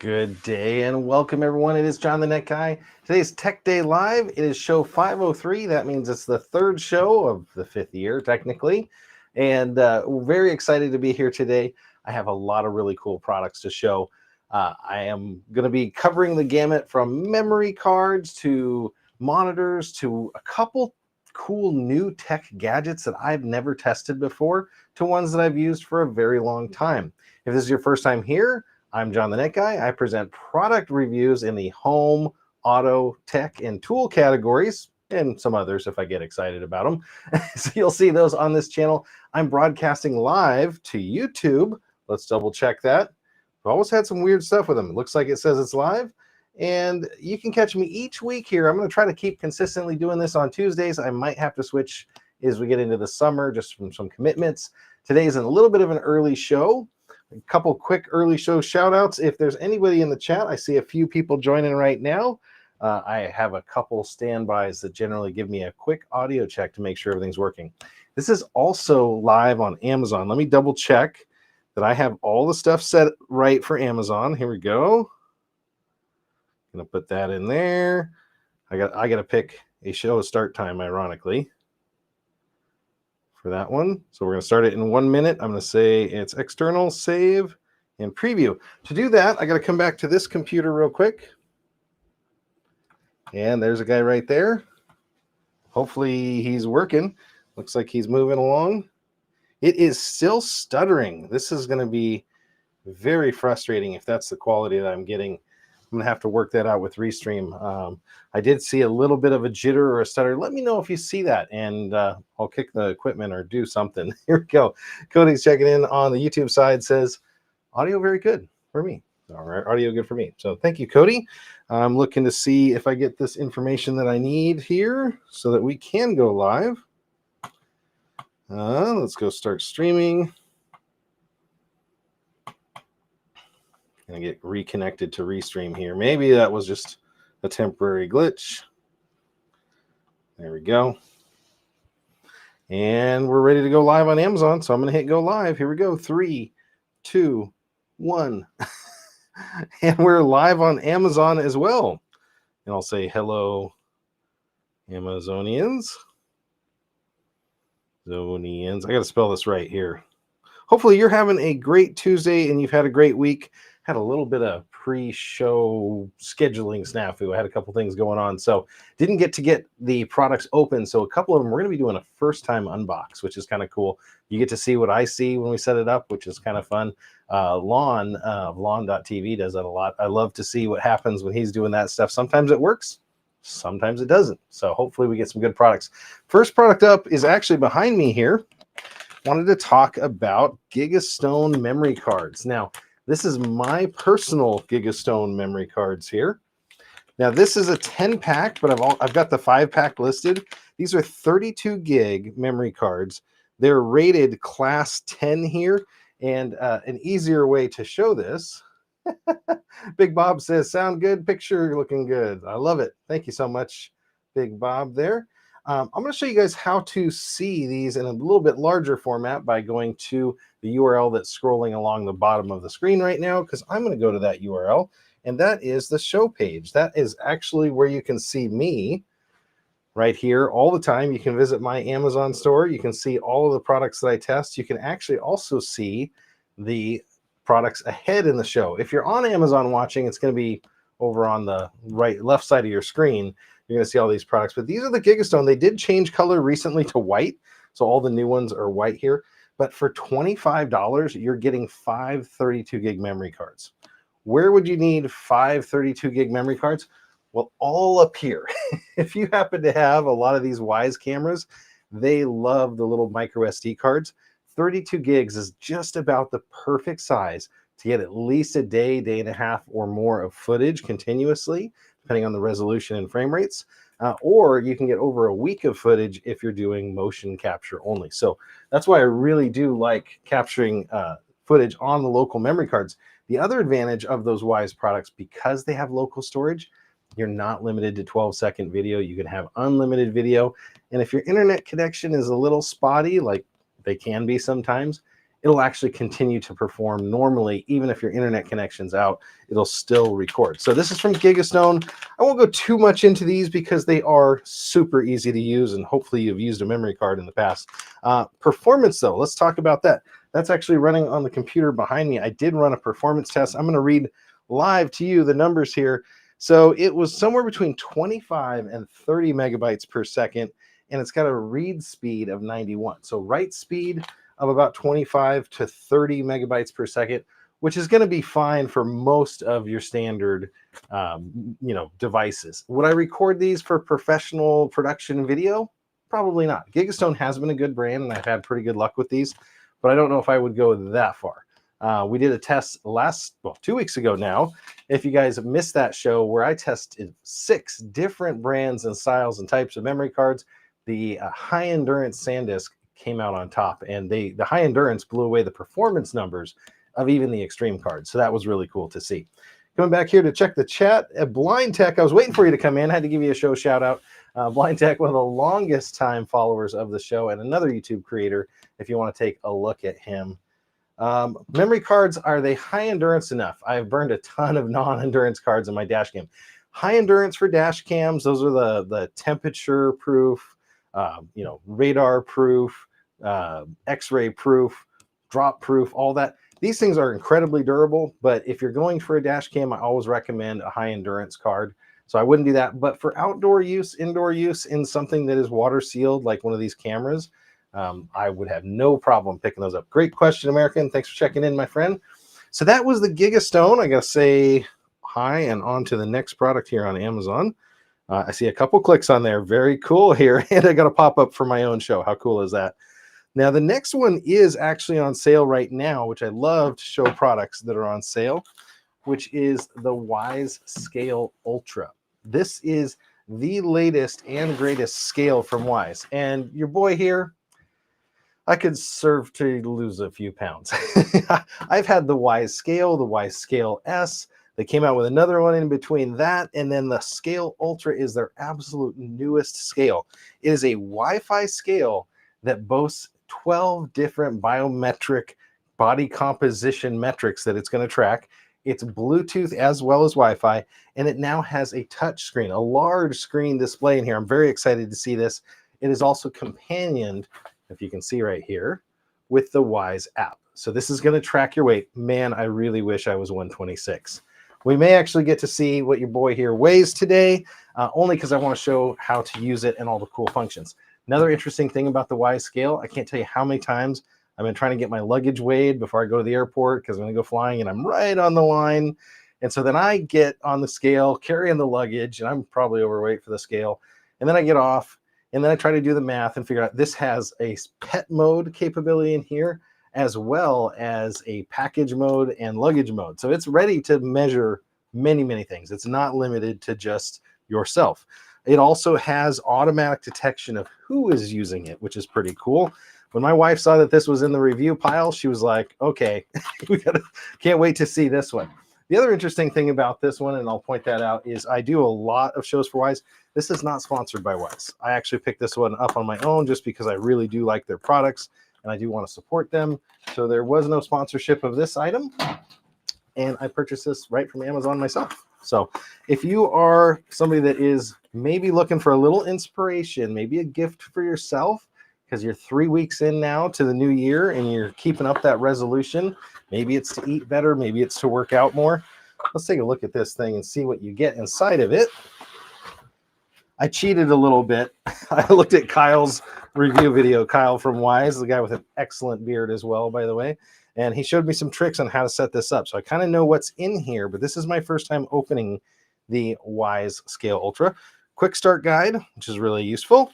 Good day and welcome everyone. It is John the Net Guy. Today's Tech Day Live. It is show 503. That means it's the third show of the fifth year, technically. And we're very excited to be here today. I have a lot of really cool products to show. I am going to be covering the gamut from memory cards to monitors to a couple cool new tech gadgets that I've never tested before to ones that I've used for a very long time. If this is your first time here, I'm John the Net Guy. I present product reviews in the home, auto, tech, and tool categories, and some others if I get excited about them. So you'll see those on this channel. I'm broadcasting live to YouTube. Let's double check that. I've always had some weird stuff with them. It looks like it says it's live. And you can catch me each week here. I'm going to try to keep consistently doing this on Tuesdays. I might have to switch as we get into the summer, just from some commitments. Today is a little bit of an early show. A couple quick early show shout outs. If there's anybody in the chat, I see a few people joining right now. I have a couple standbys that generally give me a quick audio check to make sure everything's working. This is also live on Amazon. Let me double check that I have all the stuff set right for Amazon. Here we go. Gonna put that in there. I got to pick a show start time, ironically, for that one. So we're going to start it in 1 minute. I'm going to say it's external, save, and preview. To do that, I got to come back to this computer real quick. And there's a guy right there. Hopefully he's working. Looks like he's moving along. It is still stuttering. This is going to be very frustrating if that's the quality that I'm getting. I'm going to have to work that out with Restream. I did see a little bit of a jitter or a stutter. Let me know if you see that, and I'll kick the equipment or do something. Here we go. Cody's checking in on the YouTube side, says, audio very good for me. All right, audio good for me. So thank you, Cody. I'm looking to see if I get this information that I need here so that we can go live. Let's go start streaming. Gonna get reconnected to Restream here. Maybe that was just a temporary glitch. There we go. And we're ready to go live on Amazon. So I'm gonna hit go live. Here we go. 3, 2, 1. And we're live on Amazon as well. And I'll say hello, Amazonians. Zonians. I gotta spell this right here. Hopefully you're having a great Tuesday and you've had a great week. Had a little bit of pre-show scheduling snafu. I had a couple things going on, so didn't get to get the products open. So a couple of them, we're going to be doing a first-time unbox, which is kind of cool. You get to see what I see when we set it up, which is kind of fun. Lon of Lon.tv does that a lot. I love to see what happens when he's doing that stuff. Sometimes it works, sometimes it doesn't. So hopefully we get some good products. First product up is actually behind me here. Wanted to talk about Gigastone memory cards. Now, this is my personal Gigastone memory cards here. Now, this is a 10-pack, but I've got the 5-pack listed. These are 32 gig memory cards. They're rated class 10 here, and an easier way to show this. Big Bob says, sound good, picture looking good. I love it. Thank you so much, Big Bob there. I'm going to show you guys how to see these in a little bit larger format by going to the URL that's scrolling along the bottom of the screen right now, because I'm going to go to that URL, and that is the show page. That is actually where you can see me right here all the time. You can visit my Amazon store. You can see all of the products that I test. You can actually also see the products ahead in the show. If you're on Amazon watching, it's going to be over on the left side of your screen. You're going to see all these products, but these are the Gigastone. They did change color recently to white, so all the new ones are white here. But for $25, you're getting 5 32 gig memory cards. Where would you need 5 32 gig memory cards? Well, all up here. If you happen to have a lot of these Wyze cameras, they love the little micro SD cards. 32 gigs is just about the perfect size to get at least a day, day and a half or more of footage continuously, depending on the resolution and frame rates. Or you can get over a week of footage if you're doing motion capture only. So that's why I really do like capturing footage on the local memory cards. The other advantage of those Wyze products, because they have local storage, you're not limited to 12-second video. You can have unlimited video. And if your internet connection is a little spotty, like they can be sometimes, it'll actually continue to perform normally. Even if your internet connection's out, it'll still record. So this is from Gigastone. I won't go too much into these because they are super easy to use, and hopefully you've used a memory card in the past. Performance though, let's talk about that. That's actually running on the computer behind me. I did run a performance test. I'm going to read live to you the numbers here. So it was somewhere between 25 and 30 megabytes per second, and it's got a read speed of 91. So write speed of about 25 to 30 megabytes per second, which is going to be fine for most of your standard, devices. Would I record these for professional production video? Probably not. Gigastone has been a good brand, and I've had pretty good luck with these, but I don't know if I would go that far. We did a test 2 weeks ago now. If you guys missed that show, where I tested 6 different brands and styles and types of memory cards, the high endurance SanDisk came out on top, and the high endurance blew away the performance numbers of even the extreme cards. So that was really cool to see. Coming back here to check the chat at Blind Tech, I was waiting for you to come in. I had to give you a show shout out. Blind Tech, one of the longest time followers of the show, and another YouTube creator, if you want to take a look at him. Memory cards, are they high endurance enough? I've burned a ton of non-endurance cards in my dash cam. High endurance for dash cams, those are the temperature proof, radar proof, x-ray proof, drop proof, all that. These things are incredibly durable, but if you're going for a dash cam, I always recommend a high endurance card. So I wouldn't do that. But for outdoor use, indoor use in something that is water sealed, like one of these cameras, I would have no problem picking those up. Great question, American. Thanks for checking in, my friend. So that was the Gigastone. I got to say hi and on to the next product here on Amazon. I see a couple clicks on there. Very cool here. And I got a pop-up for my own show. How cool is that? Now, the next one is actually on sale right now, which I love to show products that are on sale, which is the Wyze Scale Ultra. This is the latest and greatest scale from Wyze. And your boy here, I could serve to lose a few pounds. I've had the Wyze Scale, the Wyze Scale S. They came out with another one in between that, and then the Scale Ultra is their absolute newest scale. It is a Wi-Fi scale that boasts 12 different biometric body composition metrics that it's going to track. It's Bluetooth as well as Wi-Fi, and it now has a touch screen, a large screen display in here. I'm very excited to see this. It is also companioned, if you can see right here, with the Wyze app. So this is going to track your weight. Man, I really wish I was 126. We may actually get to see what your boy here weighs today, only because I want to show how to use it and all the cool functions. Another interesting thing about the Wyze scale, I can't tell you how many times I've been trying to get my luggage weighed before I go to the airport because I'm going to go flying and I'm right on the line. And so then I get on the scale, carrying the luggage, and I'm probably overweight for the scale. And then I get off, and then I try to do the math and figure out this has a pet mode capability in here, as well as a package mode and luggage mode. So it's ready to measure many, many things. It's not limited to just yourself. It also has automatic detection of who is using it, which is pretty cool. When my wife saw that this was in the review pile, she was like, okay, can't wait to see this one. The other interesting thing about this one, and I'll point that out, is I do a lot of shows for Wyze. This is not sponsored by Wyze. I actually picked this one up on my own just because I really do like their products and I do want to support them. So there was no sponsorship of this item, and I purchased this right from Amazon myself. So if you are somebody that is maybe looking for a little inspiration, maybe a gift for yourself, because you're 3 weeks in now to the new year and you're keeping up that resolution, maybe it's to eat better, maybe it's to work out more. Let's take a look at this thing and see what you get inside of it. I cheated a little bit. I looked at Kyle's review video, Kyle from Wyze, the guy with an excellent beard as well, by the way. And he showed me some tricks on how to set this up. So I kind of know what's in here, but this is my first time opening the Wyze Scale Ultra. Quick start guide, which is really useful.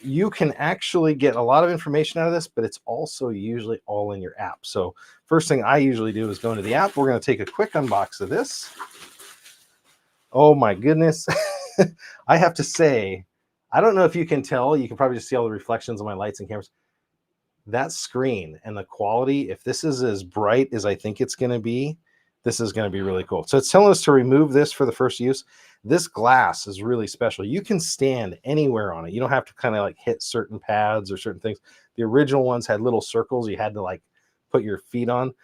You can actually get a lot of information out of this, but it's also usually all in your app. So first thing I usually do is go into the app. We're going to take a quick unbox of this. Oh my goodness. I have to say, I don't know if you can tell, you can probably just see all the reflections on my lights and cameras. That screen and the quality, if this is as bright as I think it's going to be, this is going to be really cool. So it's telling us to remove this for the first use. This glass is really special. You can stand anywhere on it. You don't have to kind of like hit certain pads or certain things. The original ones had little circles. You had to like put your feet on.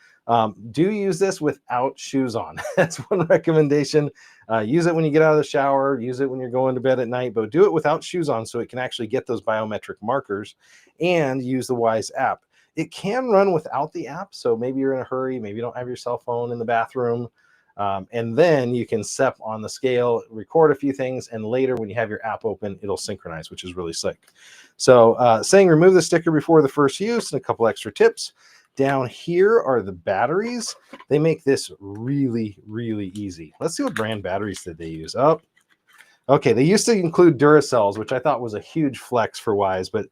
Do use this without shoes on. That's one recommendation. Use it when you get out of the shower, use it when you're going to bed at night, but do it without shoes on so it can actually get those biometric markers, and use the Wyze app. It can run without the app, so maybe you're in a hurry, maybe you don't have your cell phone in the bathroom, and then you can step on the scale, record a few things, and later when you have your app open, it'll synchronize, which is really slick. So saying remove the sticker before the first use, and a couple extra tips. Down here are the batteries. They make this really, really easy. Let's see what brand batteries did they use. Oh, okay. They used to include Duracells, which I thought was a huge flex for Wyze, but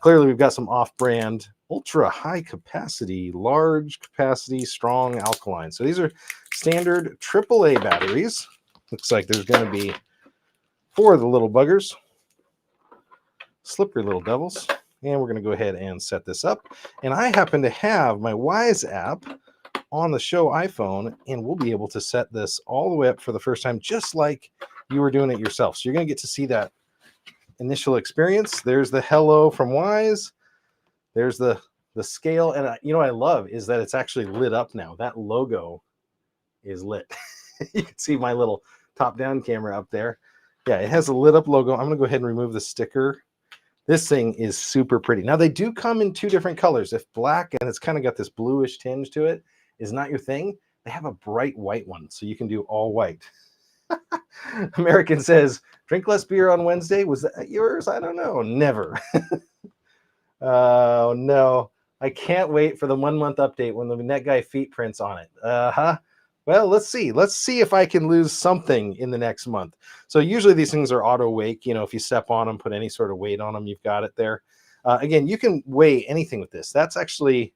clearly we've got some off-brand, ultra high capacity, large capacity, strong alkaline. So these are standard AAA batteries. Looks like there's going to be 4 of the little buggers. Slippery little devils. And we're going to go ahead and set this up. And I happen to have my Wyze app on the Show iPhone, and we'll be able to set this all the way up for the first time, just like you were doing it yourself. So you're going to get to see that initial experience. There's the hello from Wyze. There's the scale. And you know what I love is that it's actually lit up now. That logo is lit. You can see my little top-down camera up there. Yeah, it has a lit up logo. I'm going to go ahead and remove the sticker. This thing is super pretty. Now, they do come in 2 different colors. If black, and it's kind of got this bluish tinge to it, is not your thing, they have a bright white one, so you can do all white. American says, drink less beer on Wednesday. Was that yours? I don't know. Never. Oh, no. I can't wait for the 1-month update when the Net Guy feet prints on it. Well, let's see. Let's see if I can lose something in the next month. So usually these things are auto wake. You know, if you step on them, put any sort of weight on them, you've got it there. Again, you can weigh anything with this. That's actually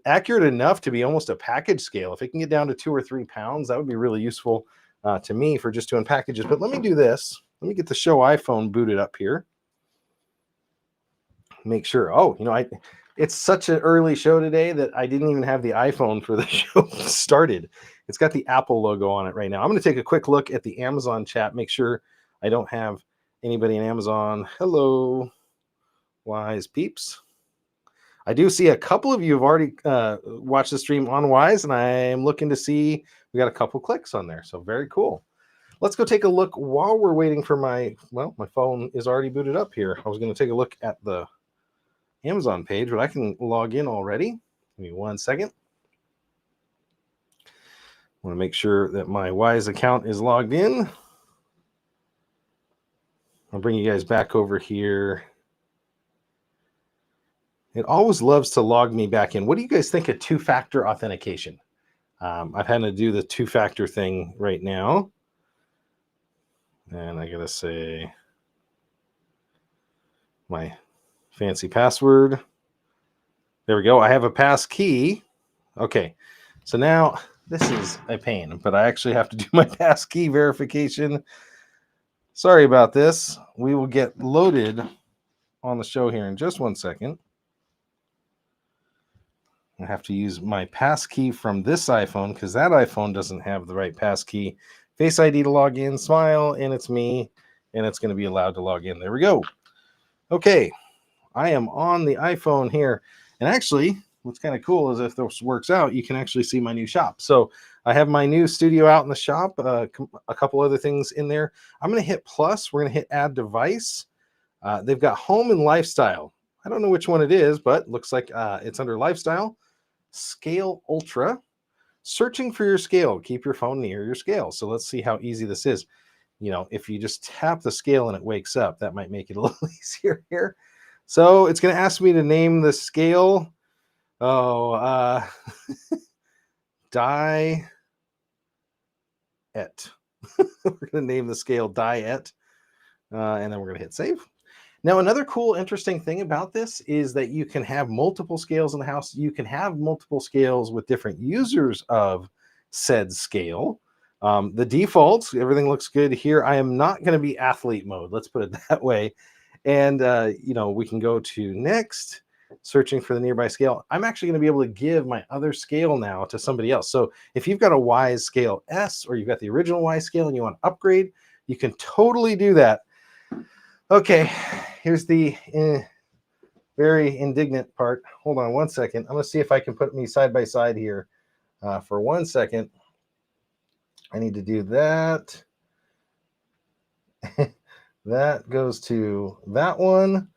accurate enough to be almost a package scale. If it can get down to 2 or 3 pounds, that would be really useful to me for just doing packages. But let me do this. Let me get the Show iPhone booted up here. Make sure. Oh, you know, it's such an early show today that I didn't even have the iPhone for the show started. It's got the Apple logo on it right now. I'm going to take a quick look at the Amazon chat, make sure I don't have anybody in Amazon. Hello, Wyze peeps. I do see a couple of you have already watched the stream on Wyze, and I am looking to see, we got a couple clicks on there. So very cool. Let's go take a look while we're waiting for my phone is already booted up here. I was going to take a look at the Amazon page, but I can log in already. Give me 1 second. I want to make sure that my Wyze account is logged in. I'll bring you guys back over here. It always loves to log me back in. What do you guys think of 2-factor authentication? I've had to do the 2-factor thing right now. And I got to say my fancy password. There we go. I have a pass key. Okay. So now this is a pain, but I actually have to do my pass key verification. Sorry about this. We will get loaded on the show here in just 1 second. I have to use my pass key from this iPhone because that iPhone doesn't have the right pass key. Face ID to log in, smile, and it's me, and it's going to be allowed to log in. There we go. Okay. I am on the iPhone here. And actually, what's kind of cool is if this works out, you can actually see my new shop. So I have my new studio out in the shop, a couple other things in there. I'm going to hit plus. We're going to hit add device. They've got home and lifestyle. I don't know which one it is, but looks like it's under lifestyle. Scale Ultra. Searching for your scale. Keep your phone near your scale. So let's see how easy this is. You know, if you just tap the scale and it wakes up, that might make it a little easier here. So it's going to ask me to name the scale. Oh, Diet. We're going to name the scale Diet. And then we're going to hit save. Now, another cool, interesting thing about this is that you can have multiple scales in the house. You can have multiple scales with different users of said scale. The defaults, everything looks good here. I am not going to be athlete mode. Let's put it that way. And, you know, we can go to next, searching for the nearby scale. I'm actually going to be able to give my other scale now to somebody else. So if you've got a Wyze Scale S or you've got the original Wyze scale and you want to upgrade, you can totally do that. Okay, here's the very indignant part. Hold on one second. I'm going to see if I can put me side by side here for 1 second. I need to do that. That goes to that one.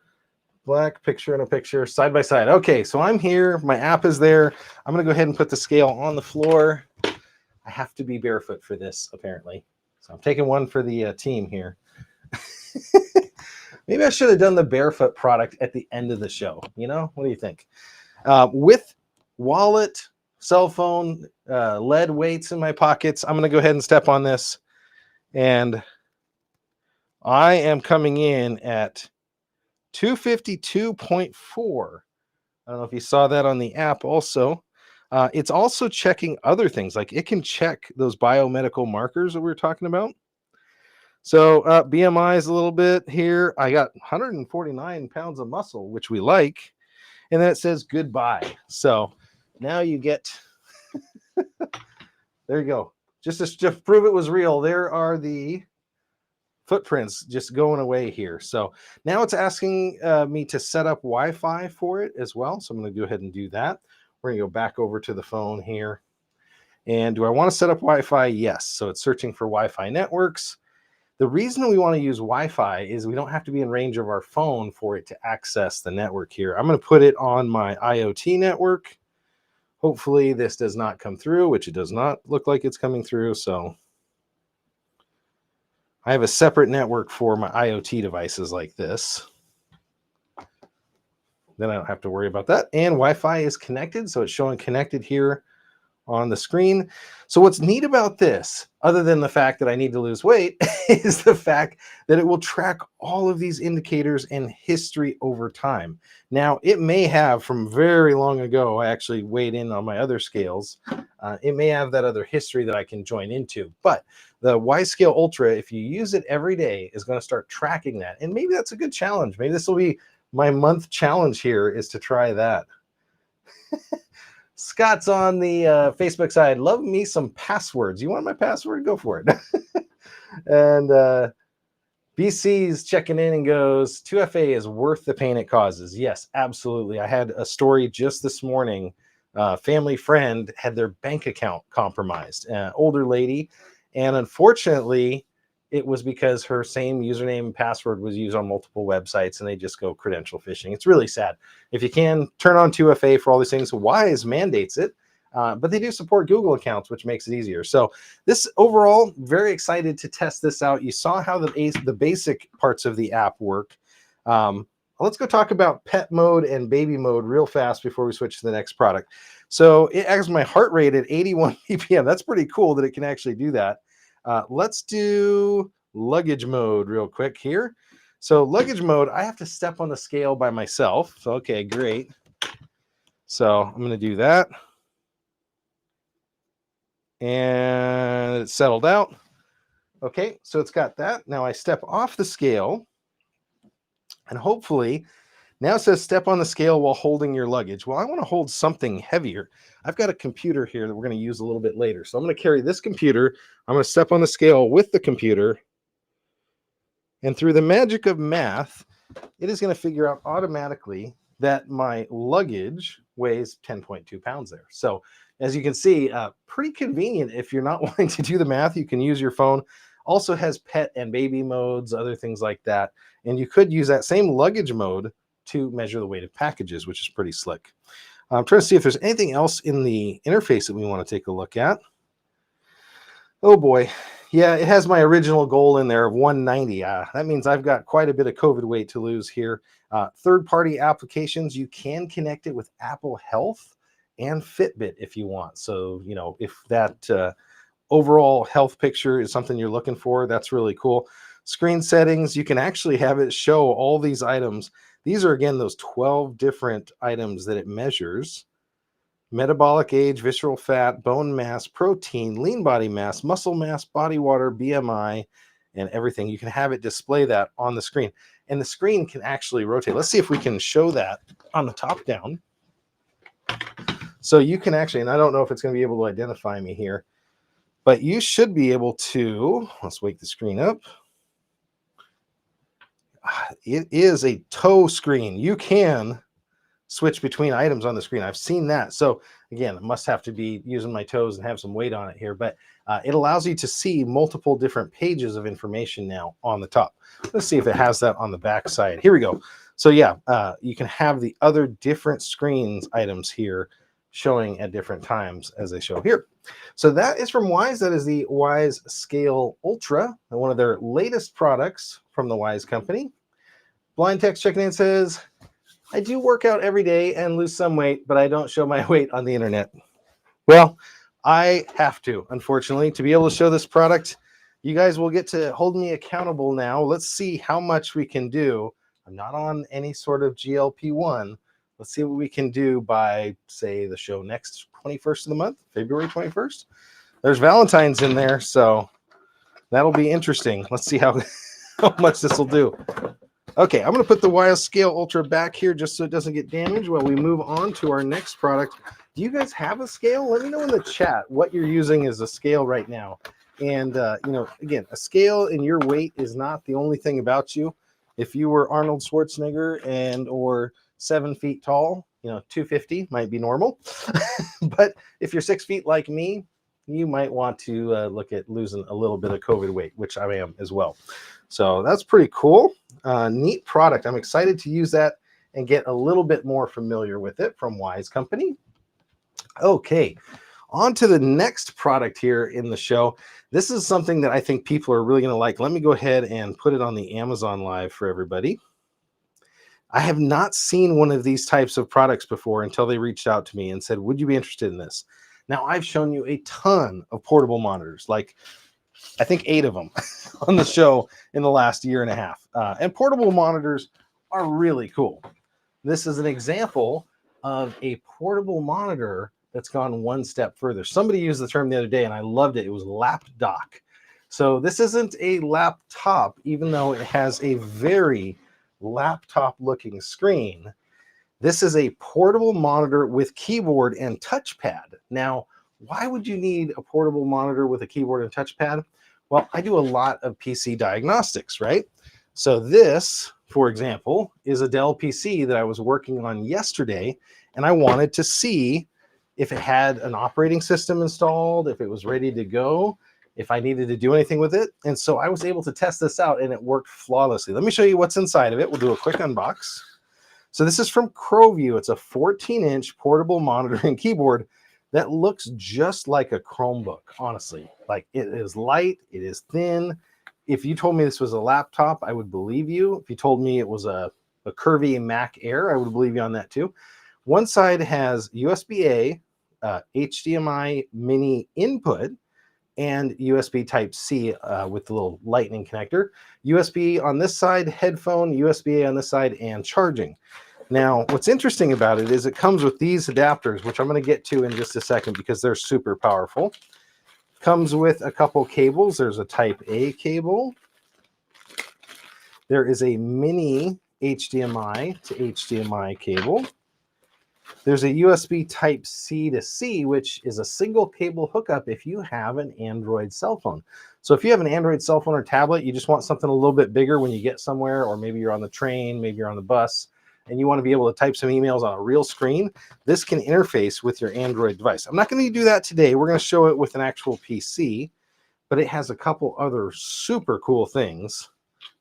Black picture and a picture side by side. Okay, so I'm here. My app is there. I'm going to go ahead and put the scale on the floor. I have to be barefoot for this, apparently. So I'm taking one for the team here. Maybe I should have done the barefoot product at the end of the show. You know, what do you think? With wallet, cell phone, lead weights in my pockets, I'm going to go ahead and step on this. And I am coming in at 252.4. I don't know if you saw that on the app also. It's also checking other things, like it can check those biomedical markers that we were talking about. So BMI is a little bit here. I got 149 pounds of muscle, which we like. And then it says goodbye. So now you get, there you go. Just to prove it was real, there are the footprints just going away here. So now it's asking me to set up Wi-Fi for it as well. So I'm going to go ahead and do that. We're going to go back over to the phone here. And do I want to set up Wi-Fi? Yes. So it's searching for Wi-Fi networks. The reason we want to use Wi-Fi is we don't have to be in range of our phone for it to access the network here. I'm going to put it on my IoT network. Hopefully this does not come through, which it does not look like it's coming through. So I have a separate network for my IoT devices like this. Then I don't have to worry about that. And Wi-Fi is connected, so it's showing connected here on the screen. So what's neat about this, other than the fact that I need to lose weight, is the fact that it will track all of these indicators and history over time. Now, it may have, from very long ago, I actually weighed in on my other scales. It may have that other history that I can join into. But the Y-Scale Ultra, if you use it every day, is going to start tracking that. And maybe that's a good challenge. Maybe this will be my month challenge here, is to try that. Scott's on the Facebook side. Love me some passwords. You want my password? Go for it. And BC's checking in and goes, 2FA is worth the pain it causes. Yes, absolutely. I had a story just this morning. Family friend had their bank account compromised. Older lady. And unfortunately, it was because her same username and password was used on multiple websites, and they just go credential phishing. It's really sad. If you can, turn on 2FA for all these things. Wise mandates it, but they do support Google accounts, which makes it easier. So this overall, very excited to test this out. You saw how the basic parts of the app work. Let's go talk about pet mode and baby mode real fast before we switch to the next product. So it has my heart rate at 81 ppm. That's pretty cool that it can actually do that. Let's do luggage mode real quick here. So luggage mode, I have to step on the scale by myself. So, okay, great. So I'm going to do that. And it's settled out. Okay, so it's got that. Now I step off the scale. And hopefully, now it says step on the scale while holding your luggage. Well, I want to hold something heavier. I've got a computer here that we're going to use a little bit later. So I'm going to carry this computer. I'm going to step on the scale with the computer. And through the magic of math, it is going to figure out automatically that my luggage weighs 10.2 pounds there. So as you can see, pretty convenient. If you're not wanting to do the math, you can use your phone. Also has pet and baby modes, other things like that. And you could use that same luggage mode to measure the weight of packages, which is pretty slick. I'm trying to see if there's anything else in the interface that we want to take a look at. Oh boy. Yeah, it has my original goal in there of 190. That means I've got quite a bit of COVID weight to lose here. Third-party applications, you can connect it with Apple Health and Fitbit if you want. So, you know, if that overall health picture is something you're looking for, that's really cool. Screen settings, you can actually have it show all these items. These are, again, those 12 different items that it measures. Metabolic age, visceral fat, bone mass, protein, lean body mass, muscle mass, body water, BMI, and everything. You can have it display that on the screen. And the screen can actually rotate. Let's see if we can show that on the top down. So you can actually, and I don't know if it's going to be able to identify me here, but you should be able to, let's wake the screen up. It is a toe screen. You can switch between items on the screen. I've seen that. So again, I must have to be using my toes and have some weight on it here, but it allows you to see multiple different pages of information now on the top. Let's see if it has that on the back side. Here we go. So yeah, you can have the other different screens items here showing at different times as they show here. So that is from Wyze. That is the Wyze Scale Ultra, one of their latest products from the Wyze company. Blind Text checking in says, I do work out every day and lose some weight, but I don't show my weight on the internet. Well, I have to, unfortunately, to be able to show this product. You guys will get to hold me accountable now. Let's see how much we can do. I'm not on any sort of GLP-1. Let's see what we can do by, say, the show next 21st of the month, February 21st. There's Valentine's in there, so that'll be interesting. Let's see how much this will do. Okay, I'm going to put the Wyze Scale Ultra back here just so it doesn't get damaged while we move on to our next product. Do you guys have a scale? Let me know in the chat what you're using as a scale right now. And, again, a scale and your weight is not the only thing about you. If you were Arnold Schwarzenegger and or 7 feet tall, 250 might be normal. But if you're 6 feet like me, you might want to look at losing a little bit of COVID weight, which I am as well. So that's pretty cool. Neat product. I'm excited to use that and get a little bit more familiar with it from Wyze Company. Okay, on to the next product here in the show. This is something that I think people are really going to like. Let me go ahead and put it on the Amazon Live for everybody. I have not seen one of these types of products before until they reached out to me and said, would you be interested in this? Now, I've shown you a ton of portable monitors, like I think 8 of them on the show in the last year and a half. And portable monitors are really cool. This is an example of a portable monitor that's gone one step further. Somebody used the term the other day and I loved it. It was lap dock. So this isn't a laptop, even though it has a very laptop looking screen. This is a portable monitor with keyboard and touchpad. Now, why would you need a portable monitor with a keyboard and touchpad? Well, I do a lot of PC diagnostics, right? So this, for example, is a Dell PC that I was working on yesterday, and I wanted to see if it had an operating system installed, if it was ready to go, if I needed to do anything with it. And so I was able to test this out, and it worked flawlessly. Let me show you what's inside of it. We'll do a quick unbox. So this is from Crowview. It's a 14-inch portable monitor and keyboard that looks just like a Chromebook, honestly. Like, it is light, it is thin. If you told me this was a laptop, I would believe you. If you told me it was a curvy Mac Air, I would believe you on that too. One side has USB-A, HDMI mini input, and USB Type-C with the little lightning connector. USB on this side, headphone, USB-A on this side, and charging. Now, what's interesting about it is it comes with these adapters, which I'm going to get to in just a second because they're super powerful. Comes with a couple cables. There's a Type-A cable. There is a mini HDMI to HDMI cable. There's a USB Type-C to C, which is a single cable hookup if you have an Android cell phone. So if you have an Android cell phone or tablet, you just want something a little bit bigger when you get somewhere, or maybe you're on the train, maybe you're on the bus, and you want to be able to type some emails on a real screen, this can interface with your Android device. I'm not going to do that today. We're going to show it with an actual PC, but it has a couple other super cool things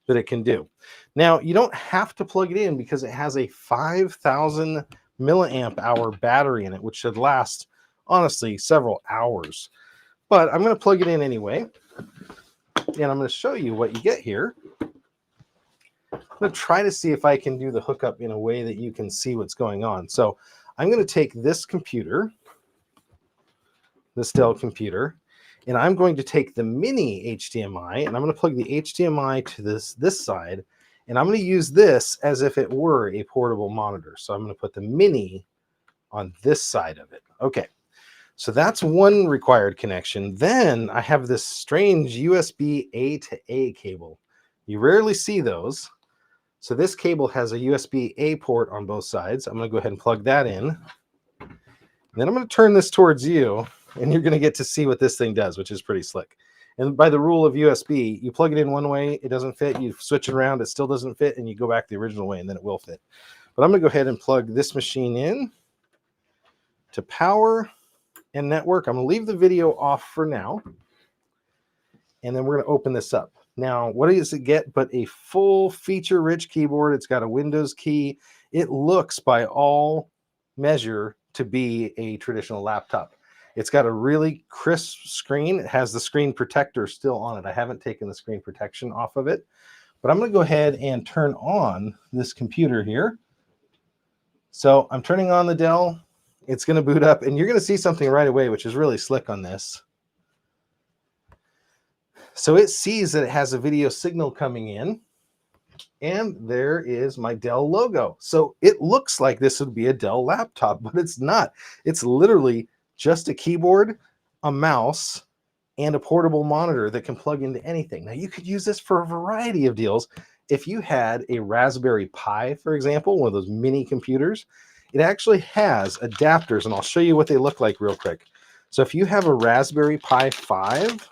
that it can do. Now, you don't have to plug it in because it has a 5,000 milliamp hour battery in it, which should last, honestly, several hours. But I'm going to plug it in anyway, and I'm going to show you what you get here. I'm going to try to see if I can do the hookup in a way that you can see what's going on. So I'm going to take this computer, this Dell computer, and I'm going to take the mini HDMI, and I'm going to plug the HDMI to this side, and I'm going to use this as if it were a portable monitor. So I'm going to put the mini on this side of it. Okay, so that's one required connection. Then I have this strange USB A to A cable. You rarely see those. So this cable has a USB A port on both sides. I'm going to go ahead and plug that in. And then I'm going to turn this towards you, and you're going to get to see what this thing does, which is pretty slick. And by the rule of USB, you plug it in one way, it doesn't fit, you switch it around, it still doesn't fit, and you go back the original way, and then it will fit. But I'm going to go ahead and plug this machine in to power and network. I'm going to leave the video off for now. And then we're going to open this up. Now, what does it get but a full feature-rich keyboard? It's got a Windows key. It looks by all measure to be a traditional laptop. It's got a really crisp screen. It has the screen protector still on it. I haven't taken the screen protection off of it, but I'm going to go ahead and turn on this computer here. So I'm turning on the Dell. It's going to boot up, and you're going to see something right away, which is really slick on this. So it sees that it has a video signal coming in, and there is my Dell logo. So it looks like this would be a Dell laptop, but it's not. It's literally just a keyboard, a mouse, and a portable monitor that can plug into anything. Now, you could use this for a variety of deals. If you had a Raspberry Pi, for example, one of those mini computers, it actually has adapters, and I'll show you what they look like real quick. So if you have a Raspberry Pi 5,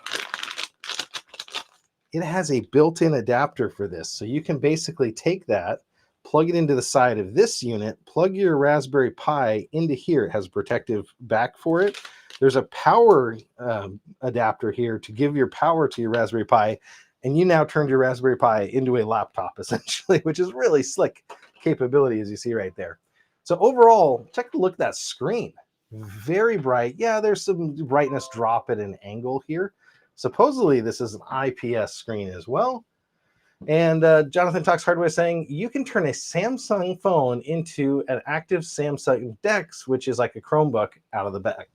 it has a built-in adapter for this. So you can basically take that, plug it into the side of this unit, plug your Raspberry Pi into here. It has a protective back for it. There's a power adapter here to give your power to your Raspberry Pi, and you now turned your Raspberry Pi into a laptop, essentially, which is really slick capability, as you see right there. So overall, take a look at that screen. Very bright. Yeah, there's some brightness drop at an angle here. Supposedly, this is an IPS screen as well. And Jonathan Talks Hardware saying you can turn a Samsung phone into an active Samsung DeX, which is like a Chromebook out of the back.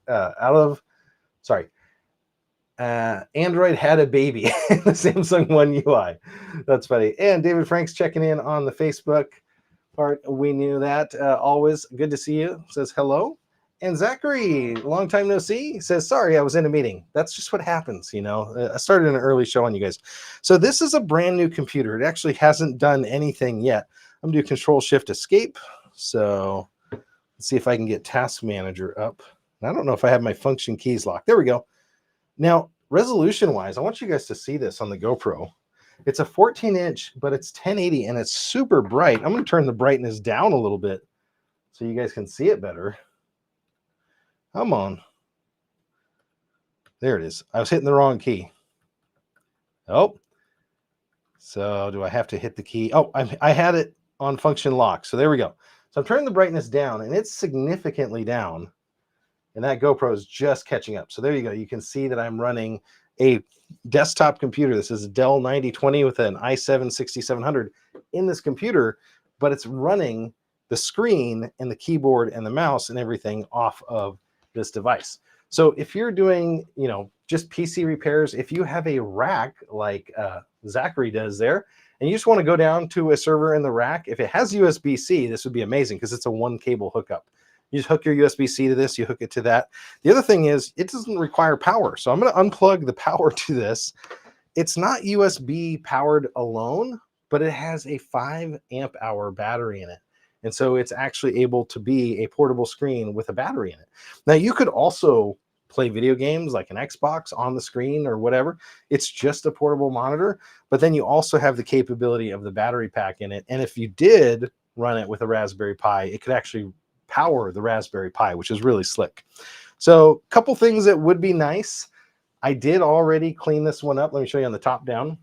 Android had a baby in the Samsung One UI. That's funny. And David Frank's checking in on the Facebook part. We knew that. Always good to see you. Says hello. And Zachary, long time no see, says, sorry, I was in a meeting. That's just what happens, you know. I started an early show on you guys. So this is a brand new computer. It actually hasn't done anything yet. I'm going to do Control-Shift-Escape. So let's see if I can get Task Manager up. I don't know if I have my function keys locked. There we go. Now, resolution-wise, I want you guys to see this on the GoPro. It's a 14-inch, but it's 1080, and it's super bright. I'm going to turn the brightness down a little bit so you guys can see it better. Come on. There it is. I was hitting the wrong key. Oh. So do I have to hit the key? Oh, I had it on function lock. So there we go. So I'm turning the brightness down, and it's significantly down. And that GoPro is just catching up. So there you go. You can see that I'm running a desktop computer. This is a Dell 9020 with an i7-6700 in this computer, but it's running the screen and the keyboard and the mouse and everything off of this device. So if you're doing, you know, just PC repairs, if you have a rack like Zachary does there, and you just want to go down to a server in the rack, if it has USB-C, this would be amazing because it's a one cable hookup. You just hook your USB-C to this, you hook it to that. The other thing is it doesn't require power. So I'm going to unplug the power to this. It's not USB powered alone, but it has a 5 amp hour battery in it. And so it's actually able to be a portable screen with a battery in it. Now, you could also play video games like an Xbox on the screen or whatever. It's just a portable monitor, but then you also have the capability of the battery pack in it. And if you did run it with a Raspberry Pi, it could actually power the Raspberry Pi, which is really slick. So a couple things that would be nice. I did already clean this one up. Let me show you on the top down.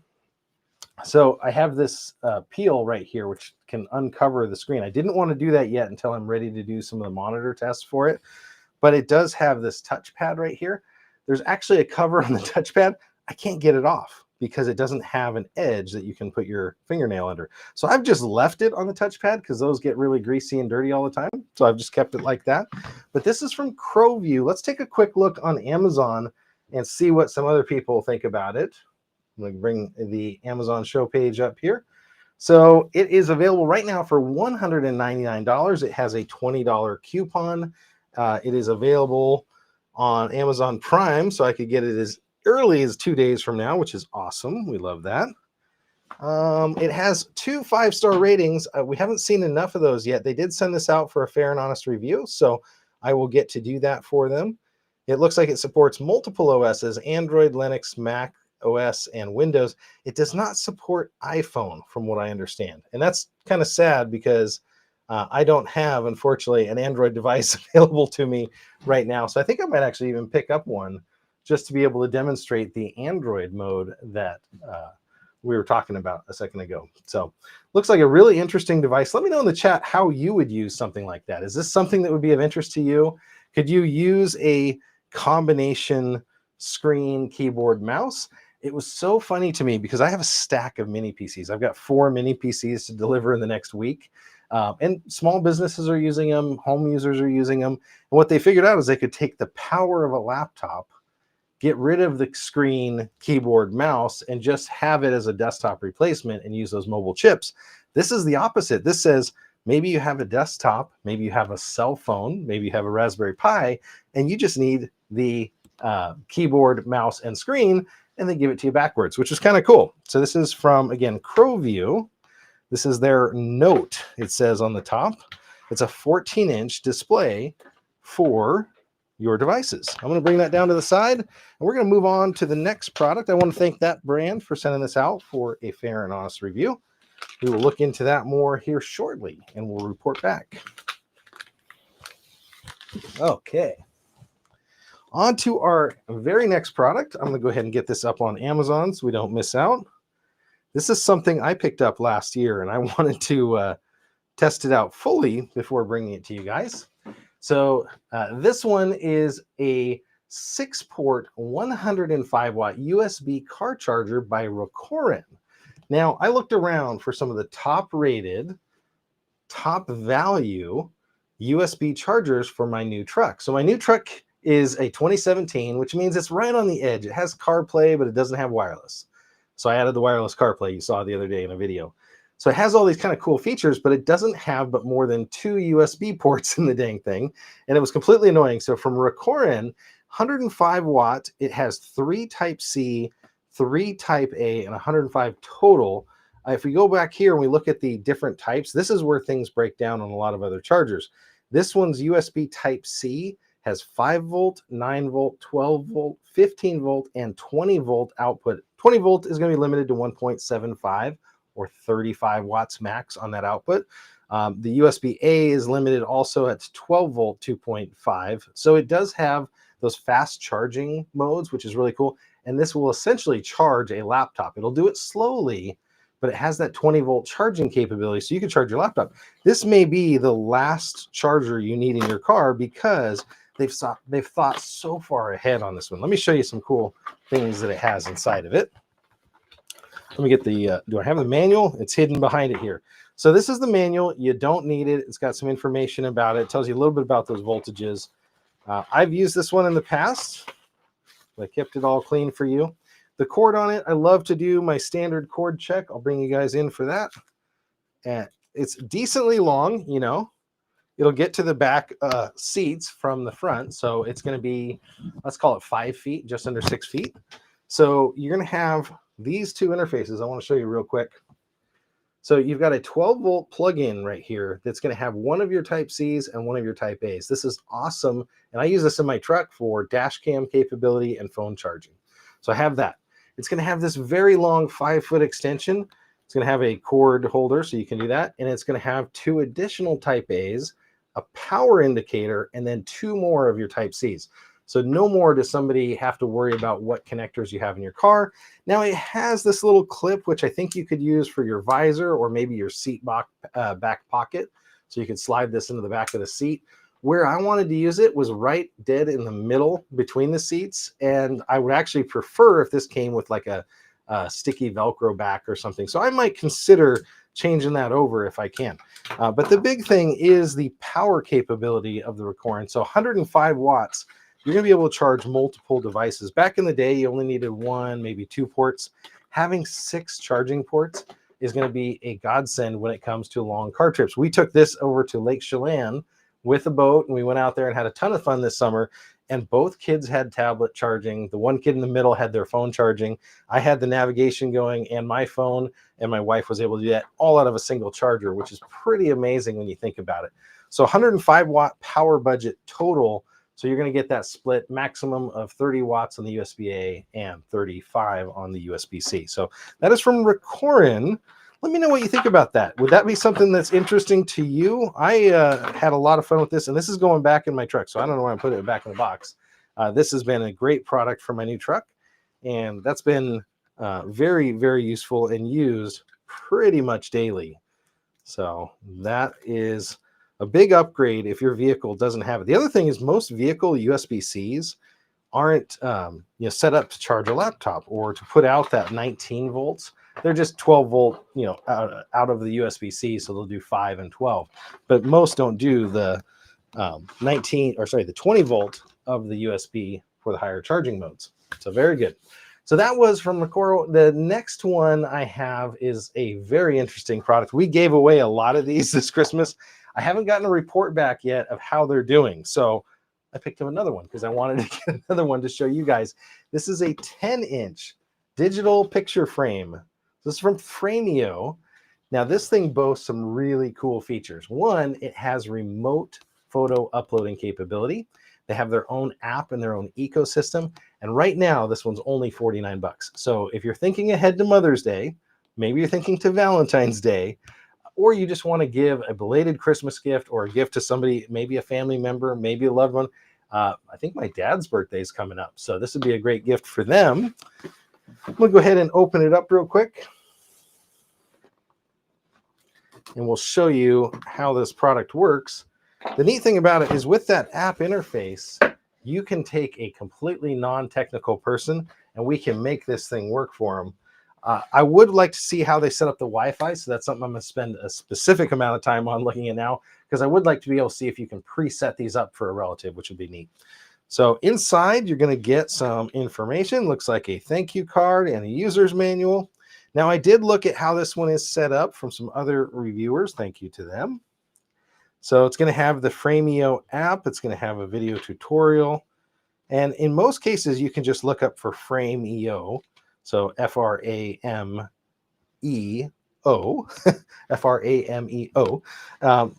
So I have this peel right here, which can uncover the screen. I didn't want to do that yet until I'm ready to do some of the monitor tests for it. But it does have this touchpad right here. There's actually a cover on the touchpad. I can't get it off because it doesn't have an edge that you can put your fingernail under. So I've just left it on the touchpad because those get really greasy and dirty all the time. So I've just kept it like that. But this is from Crowview. Let's take a quick look on Amazon and see what some other people think about it. I'm going to bring the Amazon show page up here. So it is available right now for $199. It has a $20 coupon. It is available on Amazon Prime, so I could get it as early as 2 days from now, which is awesome. We love that. It has 2 5-star ratings. We haven't seen enough of those yet. They did send this out for a fair and honest review, so I will get to do that for them. It looks like it supports multiple OSs, Android, Linux, Mac OS, and Windows. It does not support iPhone, from what I understand. And that's kind of sad because I don't have, unfortunately, an Android device available to me right now. So I think I might actually even pick up one just to be able to demonstrate the Android mode that we were talking about a second ago. So looks like a really interesting device. Let me know in the chat how you would use something like that. Is this something that would be of interest to you? Could you use a combination screen, keyboard, mouse? It was so funny to me because I have a stack of mini PCs. I've got 4 mini PCs to deliver in the next week. And small businesses are using them, home users are using them. And what they figured out is they could take the power of a laptop, get rid of the screen, keyboard, mouse, and just have it as a desktop replacement and use those mobile chips. This is the opposite. This says maybe you have a desktop, maybe you have a cell phone, maybe you have a Raspberry Pi, and you just need the keyboard, mouse, and screen, and they give it to you backwards, which is kind of cool. So this is from, again, Crowview. This is their Note, it says on the top. It's a 14-inch display for your devices. I'm going to bring that down to the side, and we're going to move on to the next product. I want to thank that brand for sending this out for a fair and honest review. We will look into that more here shortly, and we'll report back. Okay. On to our very next product. I'm going to go ahead and get this up on Amazon so we don't miss out. This is something I picked up last year, and I wanted to test it out fully before bringing it to you guys. So this one is a 6-port 105-watt USB car charger by Recorin. Now, I looked around for some of the top-rated, top-value USB chargers for my new truck. So my new truck is a 2017, which means it's right on the edge. It has CarPlay, but it doesn't have wireless. So I added the wireless CarPlay you saw the other day in a video. So it has all these kind of cool features, but it doesn't have but more than 2 USB ports in the dang thing. And it was completely annoying. So from Recorin, 105 watt, it has 3 Type-C, 3 Type-A, and 105 total. If we go back here and we look at the different types, this is where things break down on a lot of other chargers. This one's USB Type-C has 5 volt, 9 volt, 12 volt, 15 volt, and 20 volt output. 20 volt is going to be limited to 1.75 or 35 watts max on that output. The USB-A is limited also at 12 volt 2.5. So it does have those fast charging modes, which is really cool. And this will essentially charge a laptop. It'll do it slowly, but it has that 20 volt charging capability. So you can charge your laptop. This may be the last charger you need in your car because they've thought so far ahead on this one. Let me show you some cool things that it has inside of it. Let me get the, do I have the manual? It's hidden behind it here. So this is the manual. You don't need it. It's got some information about it. It tells you a little bit about those voltages. I've used this one in the past. I kept it all clean for you. The cord on it, I love to do my standard cord check. I'll bring you guys in for that. And it's decently long, you know. It'll get to the back seats from the front. So it's going to be, let's call it 5 feet, just under 6 feet. So you're going to have these 2 interfaces. I want to show you real quick. So you've got a 12 volt plug-in right here that's going to have one of your Type-Cs and one of your Type-A's. This is awesome. And I use this in my truck for dash cam capability and phone charging. So I have that. It's going to have this very long 5-foot extension. It's going to have a cord holder, so you can do that. And it's going to have 2 additional Type-A's, a power indicator, and then 2 more of your Type-C's. So no more does somebody have to worry about what connectors you have in your car. Now it has this little clip, which I think you could use for your visor or maybe your seat back pocket. So you could slide this into the back of the seat. Where I wanted to use it was right dead in the middle between the seats. And I would actually prefer if this came with like a sticky Velcro back or something. So I might consider changing that over if I can. But the big thing is the power capability of the Recorin. So 105 watts. You're going to be able to charge multiple devices. Back in the day, you only needed 1, maybe 2 ports. Having 6 charging ports is going to be a godsend when it comes to long car trips. We took this over to Lake Chelan with a boat, and we went out there and had a ton of fun this summer. And both kids had tablet charging. The one kid in the middle had their phone charging. I had the navigation going and my phone, and my wife was able to do that all out of a single charger, which is pretty amazing when you think about it. So 105 watt power budget total. So you're going to get that split maximum of 30 watts on the USB-A and 35 on the USB-C. So that is from Recorin. Let me know what you think about that. Would that be something that's interesting to you? I had a lot of fun with this, and this is going back in my truck, so I don't know why I'm putting it back in the box. This has been a great product for my new truck, and that's been very, very useful and used pretty much daily. So that is a big upgrade if your vehicle doesn't have it. The other thing is most vehicle USB-Cs aren't set up to charge a laptop or to put out that 19 volts. They're just 12 volt, out of the USB-C, so they'll do 5 and 12. But most don't do the 20 volt of the USB for the higher charging modes. So very good. So that was from Macoro. The next one I have is a very interesting product. We gave away a lot of these this Christmas. I haven't gotten a report back yet of how they're doing. So I picked up another one because I wanted to get another one to show you guys. This is a 10-inch digital picture frame. This is from Framio. Now, this thing boasts some really cool features. One, it has remote photo uploading capability. They have their own app and their own ecosystem. And right now, this one's only $49. So if you're thinking ahead to Mother's Day, maybe you're thinking to Valentine's Day, or you just want to give a belated Christmas gift or a gift to somebody, maybe a family member, maybe a loved one. I think my dad's birthday is coming up, so this would be a great gift for them. I'm going to go ahead and open it up real quick, and we'll show you how this product works. The neat thing about it is with that app interface, you can take a completely non-technical person, and we can make this thing work for them. I would like to see how they set up the Wi-Fi, so that's something I'm going to spend a specific amount of time on looking at now, because I would like to be able to see if you can preset these up for a relative, which would be neat. So inside, you're going to get some information. Looks like a thank you card and a user's manual. Now, I did look at how this one is set up from some other reviewers. Thank you to them. So it's going to have the Framio app. It's going to have a video tutorial. And in most cases, you can just look up for Frameo. So Frameo, Frameo.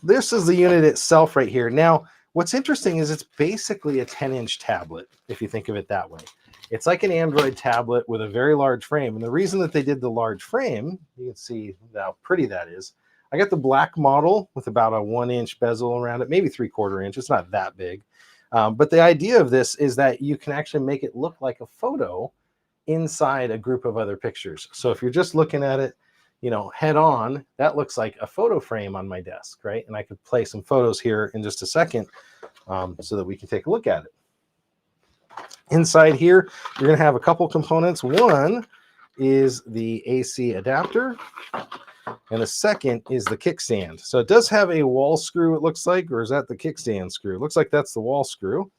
This is the unit itself right here. Now, what's interesting is it's basically a 10-inch tablet, if you think of it that way. It's like an Android tablet with a very large frame. And the reason that they did the large frame, you can see how pretty that is. I got the black model with about a 1-inch bezel around it, maybe 3/4 inch. It's not that big. But the idea of this is that you can actually make it look like a photo inside a group of other pictures. So if you're just looking at it, head on, that looks like a photo frame on my desk, right? And I could play some photos here in just a second so that we can take a look at it. Inside here, you're going to have a couple components. One is the AC adapter, and the second is the kickstand. So it does have a wall screw, it looks like, or is that the kickstand screw? It looks like that's the wall screw.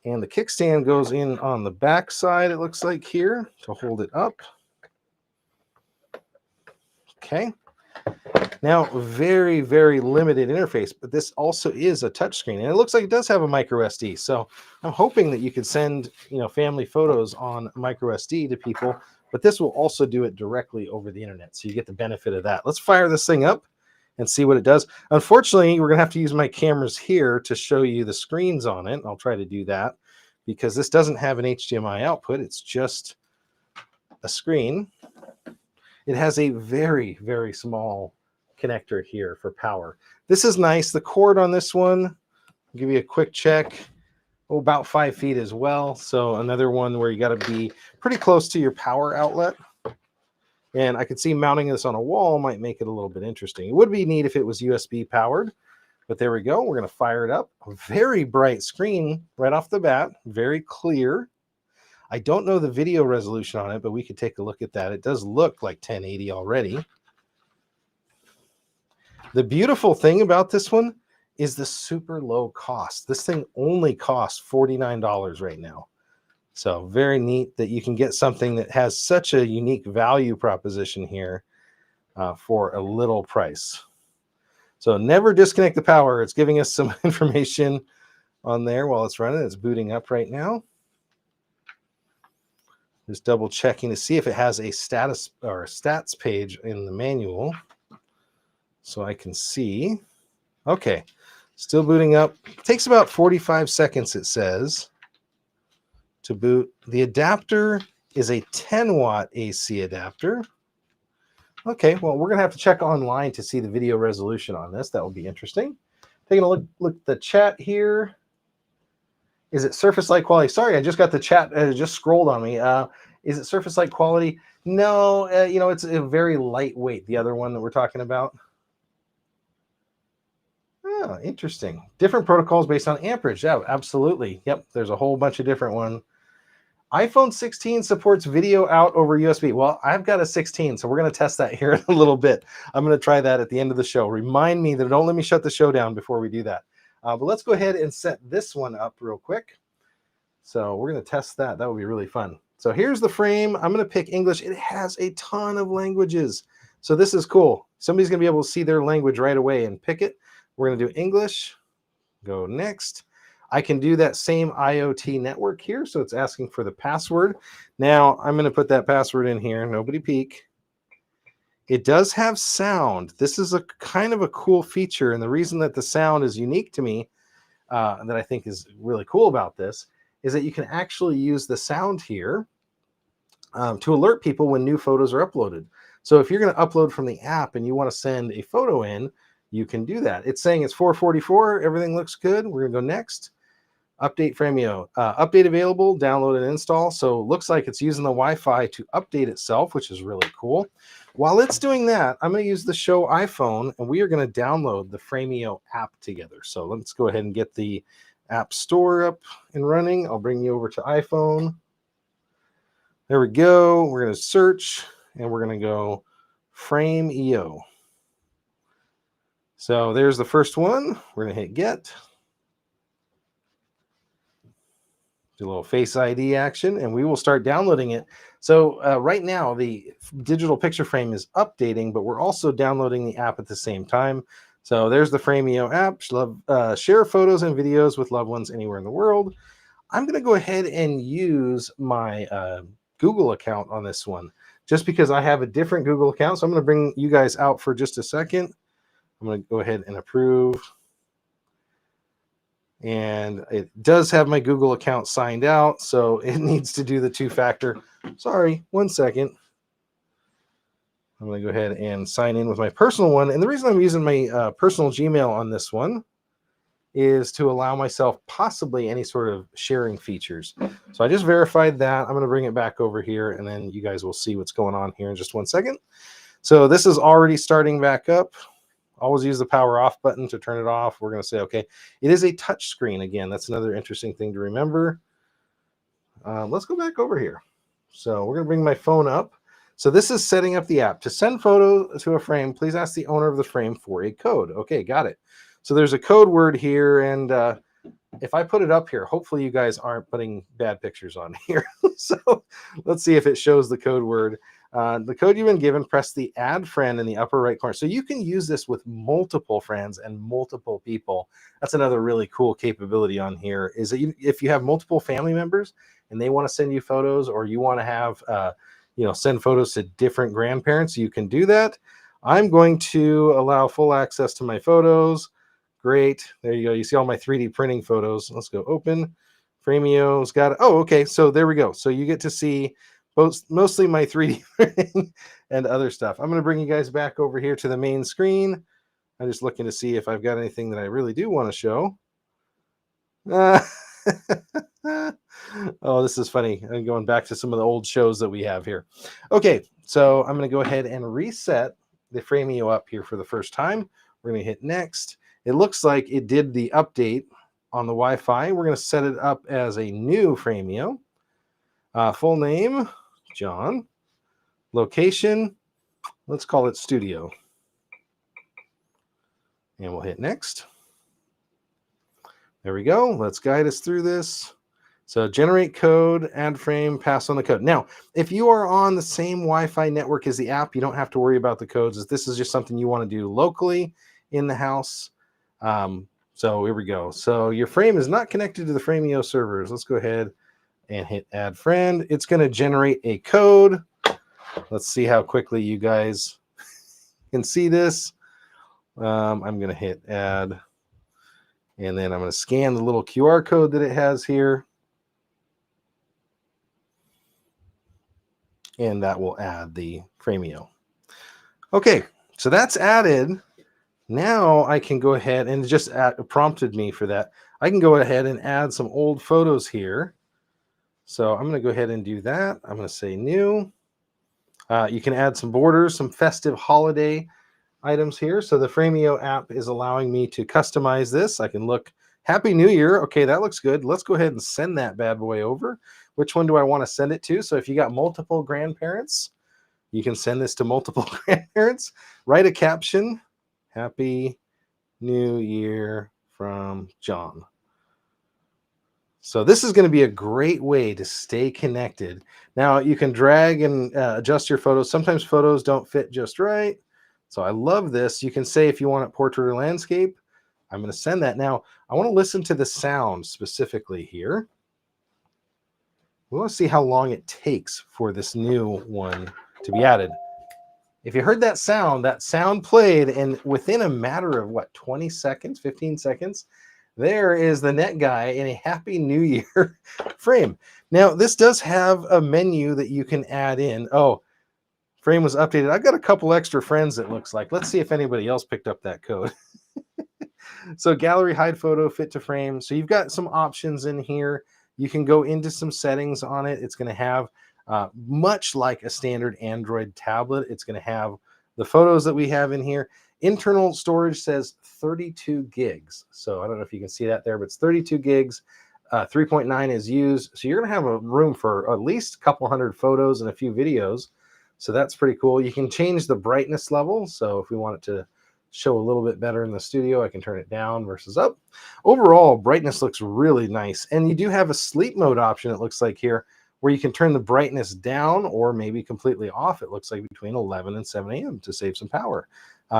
And the kickstand goes in on the back side, it looks like here, to hold it up. Okay. Now, very, very limited interface, but this also is a touchscreen. And it looks like it does have a micro SD. So I'm hoping that you can send, family photos on micro SD to people, but this will also do it directly over the internet. So you get the benefit of that. Let's fire this thing up and see what it does. Unfortunately, we're going to have to use my cameras here to show you the screens on it. I'll try to do that because this doesn't have an HDMI output. It's just a screen. It has a very, very small connector here for power. This is nice. The cord on this one, I'll give you a quick check. About 5 feet as well. So another one where you got to be pretty close to your power outlet. And I could see mounting this on a wall might make it a little bit interesting. It would be neat if it was USB powered, but there we go. We're going to fire it up. A very bright screen right off the bat. Very clear. I don't know the video resolution on it, but we could take a look at that. It does look like 1080 already. The beautiful thing about this one is the super low cost. This thing only costs $49 right now. So very neat that you can get something that has such a unique value proposition here for a little price. So never disconnect the power. It's giving us some information on there while it's running. It's booting up right now. Just double checking to see if it has a status or a stats page in the manual so I can see. Okay, still booting up. It takes about 45 seconds, it says, to boot. The adapter is a 10-watt AC adapter. Okay, well, we're gonna have to check online to see the video resolution on this. That will be interesting. Taking a look at the chat here. Is it surface light quality? Sorry, I just got the chat. Just scrolled on me. Is it surface light quality? No, it's a very lightweight. The other one that we're talking about. Oh, interesting. Different protocols based on amperage. Yeah, absolutely. Yep, there's a whole bunch of different ones. iPhone 16 supports video out over USB. Well, I've got a 16, so we're going to test that here in a little bit. I'm going to try that at the end of the show. Remind me that don't let me shut the show down before we do that. But let's go ahead and set this one up real quick. So we're going to test that. That would be really fun. So here's the frame. I'm going to pick English. It has a ton of languages. So this is cool. Somebody's going to be able to see their language right away and pick it. We're going to do English. Go next. I can do that same IoT network here. So it's asking for the password. Now I'm going to put that password in here. Nobody peek. It does have sound. This is a kind of a cool feature. And the reason that the sound is unique to me, that I think is really cool about this, is that you can actually use the sound here to alert people when new photos are uploaded. So if you're going to upload from the app and you want to send a photo in, you can do that. It's saying it's 444. Everything looks good. We're going to go next. Update Framio. Update available, download and install. So it looks like it's using the Wi-Fi to update itself, which is really cool. While it's doing that, I'm going to use the Show iPhone, and we are going to download the Framio app together. So let's go ahead and get the App Store up and running. I'll bring you over to iPhone. There we go. We're going to search, and we're going to go Framio. So there's the first one. We're going to hit Get. Do a little Face ID action, and we will start downloading it. So right now, the digital picture frame is updating, but we're also downloading the app at the same time. So there's the Framio app. Share photos and videos with loved ones anywhere in the world. I'm going to go ahead and use my Google account on this one, just because I have a different Google account. So I'm going to bring you guys out for just a second. I'm going to go ahead and approve. And it does have my Google account signed out, so it needs to do the two-factor. Sorry, 1 second. I'm going to go ahead and sign in with my personal one. And the reason I'm using my personal Gmail on this one is to allow myself possibly any sort of sharing features. So I just verified that. I'm going to bring it back over here, and then you guys will see what's going on here in just 1 second. So this is already starting back up. Always use the power off button to turn it off. We're going to say, okay, it is a touch screen. Again, that's another interesting thing to remember. Let's go back over here. So we're going to bring my phone up. So this is setting up the app. To send photo to a frame, please ask the owner of the frame for a code. Okay, got it. So there's a code word here. And if I put it up here, hopefully you guys aren't putting bad pictures on here. So let's see if it shows the code word. The code you've been given, press the add friend in the upper right corner. So you can use this with multiple friends and multiple people. That's another really cool capability on here, is that if you have multiple family members and they want to send you photos, or you want to have, send photos to different grandparents, you can do that. I'm going to allow full access to my photos. Great. There you go. You see all my 3D printing photos. Let's go open. Framio's got it. Oh, okay. So there we go. So you get to see mostly my 3D printing and other stuff. I'm going to bring you guys back over here to the main screen. I'm just looking to see if I've got anything that I really do want to show. Oh, this is funny. I'm going back to some of the old shows that we have here. Okay, so I'm going to go ahead and reset the Framio up here for the first time. We're going to hit next. It looks like it did the update on the Wi-Fi. We're going to set it up as a new Framio. Full name, John. Location, let's call it studio. And we'll hit next. There we go. Let's guide us through this. So generate code, add frame, pass on the code. Now, if you are on the same Wi-Fi network as the app, you don't have to worry about the codes. This is just something you want to do locally in the house. So here we go. So your frame is not connected to the Framio servers. Let's go ahead and hit add friend. It's going to generate a code. Let's see how quickly you guys can see this. I'm going to hit add, and then I'm going to scan the little QR code that it has here. And that will add the Framio. Okay, so that's added. Now I can go ahead and just prompted me for that. I can go ahead and add some old photos here. So I'm going to go ahead and do that. I'm going to say new. You can add some borders, some festive holiday items here. So the Framio app is allowing me to customize this. I can look Happy New Year. Okay, that looks good. Let's go ahead and send that bad boy over. Which one do I want to send it to? So if you got multiple grandparents, you can send this to multiple grandparents. Write a caption. Happy New Year from John. So this is going to be a great way to stay connected. Now you can drag and adjust your photos. Sometimes photos don't fit just right. So I love this. You can say if you want it portrait or landscape. I'm going to send that. Now I want to listen to the sound specifically here. We want to see how long it takes for this new one to be added. If you heard that sound played, and within a matter of what, 20 seconds, 15 seconds, there is the net guy in a Happy New Year frame. Now, this does have a menu that you can add in. Oh, frame was updated. I've got a couple extra friends, it looks like. Let's see if anybody else picked up that code. So gallery, hide photo, fit to frame. So you've got some options in here. You can go into some settings on it. It's going to have, much like a standard Android tablet, it's going to have the photos that we have in here. Internal storage says 32 gigs. So I don't know if you can see that there, but it's 32 gigs. 3.9 is used. So you're going to have a room for at least a couple hundred photos and a few videos. So that's pretty cool. You can change the brightness level. So if we want it to show a little bit better in the studio, I can turn it down versus up. Overall, brightness looks really nice. And you do have a sleep mode option, it looks like here, where you can turn the brightness down or maybe completely off. It looks like between 11 and 7 a.m. to save some power.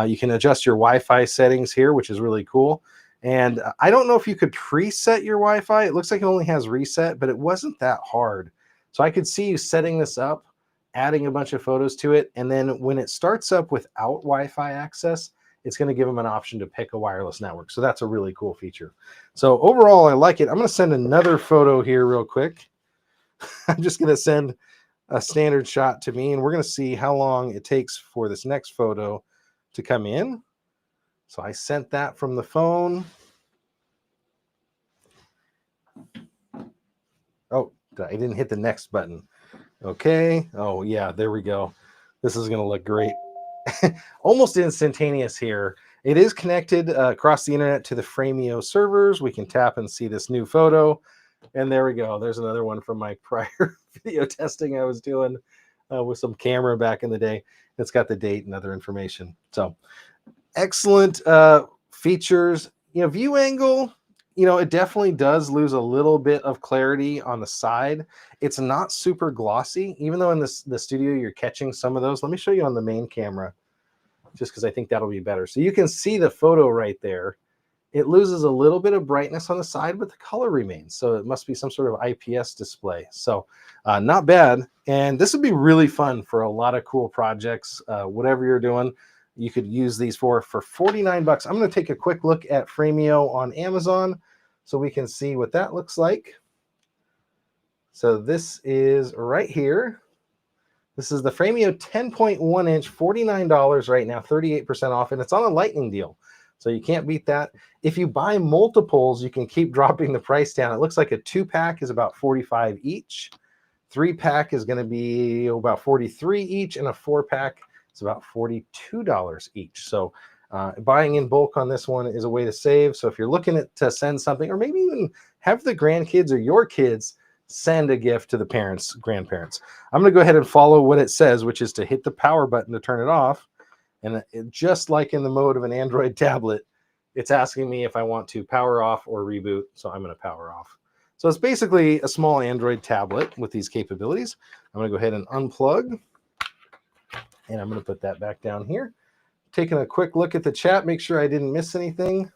You can adjust your Wi-Fi settings here, which is really cool. And I don't know if you could preset your Wi-Fi. It looks like it only has reset, but it wasn't that hard. So I could see you setting this up, adding a bunch of photos to it, and then when it starts up without Wi-Fi access, it's going to give them an option to pick a wireless network. So that's a really cool feature. So overall, I like it. I'm going to send another photo here real quick. I'm just going to send a standard shot to me, and we're going to see how long it takes for this next photo to come in. So I sent that from the phone. Oh, I didn't hit the next button. Okay. Oh, yeah, there we go. This is going to look great. Almost instantaneous here. It is connected across the internet to the Framio servers. We can tap and see this new photo. And there we go. There's another one from my prior video testing I was doing with some camera back in the day. It's got the date and other information. So excellent features. View angle, it definitely does lose a little bit of clarity on the side. It's not super glossy, even though in the studio you're catching some of those. Let me show you on the main camera, just because I think that'll be better. So you can see the photo right there. It loses a little bit of brightness on the side, but the color remains. So it must be some sort of IPS display. So not bad. And this would be really fun for a lot of cool projects. Whatever you're doing, you could use these for $49. I'm going to take a quick look at Framio on Amazon so we can see what that looks like. So this is right here. This is the Framio 10.1 inch, $49 right now, 38% off, and it's on a lightning deal. So you can't beat that. If you buy multiples, you can keep dropping the price down. It looks like a 2-pack is about $45 each. 3-pack is going to be about $43 each, and a 4-pack is about $42 each. So buying in bulk on this one is a way to save. So if you're looking to send something, or maybe even have the grandkids or your kids send a gift to the parents, grandparents. I'm going to go ahead and follow what it says, which is to hit the power button to turn it off. And just like in the mode of an Android tablet, it's asking me if I want to power off or reboot. So I'm going to power off. So it's basically a small Android tablet with these capabilities. I'm going to go ahead and unplug. And I'm going to put that back down here. Taking a quick look at the chat, make sure I didn't miss anything.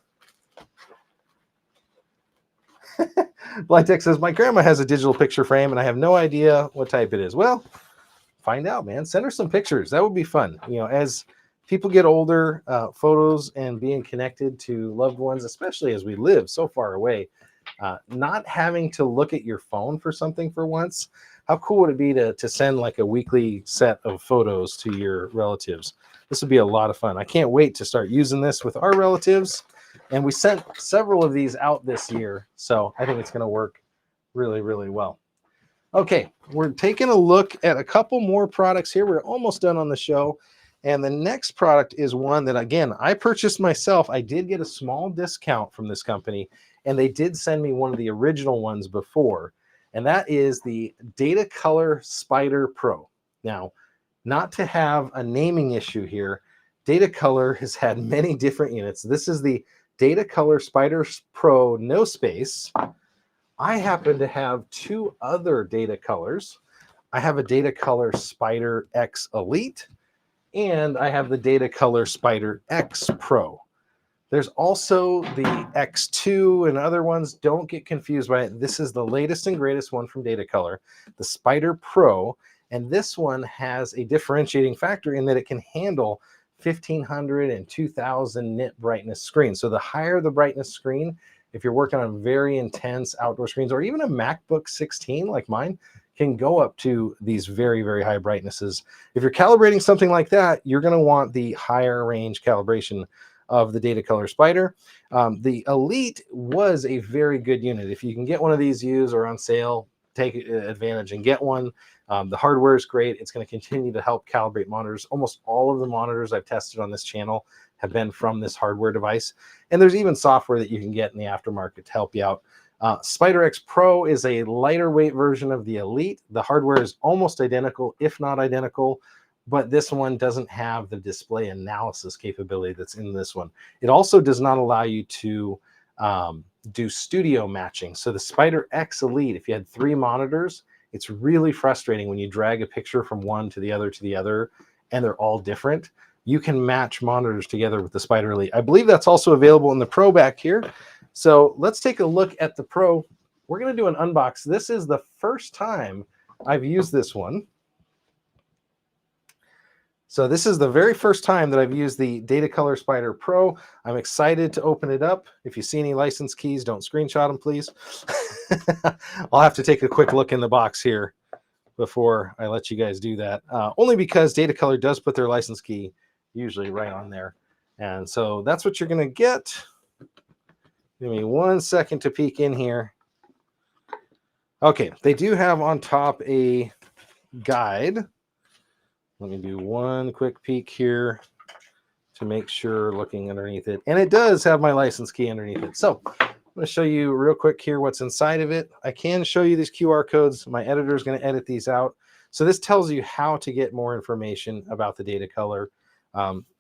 Blytech says, my grandma has a digital picture frame and I have no idea what type it is. Well, find out, man. Send her some pictures. That would be fun. As people get older, photos and being connected to loved ones, especially as we live so far away, not having to look at your phone for something for once, How cool would it be to send like a weekly set of photos to your relatives? This would be a lot of fun. I can't wait to start using this with our relatives. And we sent several of these out this year, so I think it's going to work really, really well. Okay, we're taking a look at a couple more products here. We're almost done on the show. And the next product is one that, again, I purchased myself. I did get a small discount from this company, and they did send me one of the original ones before. And that is the Datacolor Spider Pro. Now, not to have a naming issue here, Datacolor has had many different units. This is the Datacolor Spider Pro No Space. I happen to have two other Datacolors. I have a Datacolor Spider X Elite, and I have the Datacolor Spider X Pro. There's also the X2 and other ones. Don't get confused by it. This is the latest and greatest one from Datacolor, the Spider Pro, and this one has a differentiating factor in that it can handle 1500 and 2000 nit brightness screen. So the higher the brightness screen, if you're working on very intense outdoor screens, or even a MacBook 16 like mine, can go up to these very, very high brightnesses. If you're calibrating something like that, you're going to want the higher range calibration of the Datacolor Spider. The Elite was a very good unit. If you can get one of these used or on sale, take advantage and get one. The hardware is great. It's going to continue to help calibrate monitors. Almost all of the monitors I've tested on this channel have been from this hardware device. And there's even software that you can get in the aftermarket to help you out. Spider X Pro is a lighter weight version of the Elite. The hardware is almost identical, if not identical, but this one doesn't have the display analysis capability that's in this one. It also does not allow you to do studio matching. So the Spider X Elite, if you had 3 monitors, it's really frustrating when you drag a picture from one to the other, and they're all different. You can match monitors together with the Spider Elite. I believe that's also available in the Pro back here. So let's take a look at the Pro. We're going to do an unbox. This is the first time I've used this one. So this is the very first time that I've used the Datacolor Spider Pro. I'm excited to open it up. If you see any license keys, don't screenshot them, please. I'll have to take a quick look in the box here before I let you guys do that. Only because Datacolor does put their license key usually right on there. And so that's what you're going to get. Give me 1 second to peek in here. Okay, they do have on top a guide. Let me do one quick peek here to make sure, looking underneath it. And it does have my license key underneath it. So I'm going to show you real quick here what's inside of it. I can show you these QR codes. My editor is going to edit these out. So this tells you how to get more information about the Datacolor.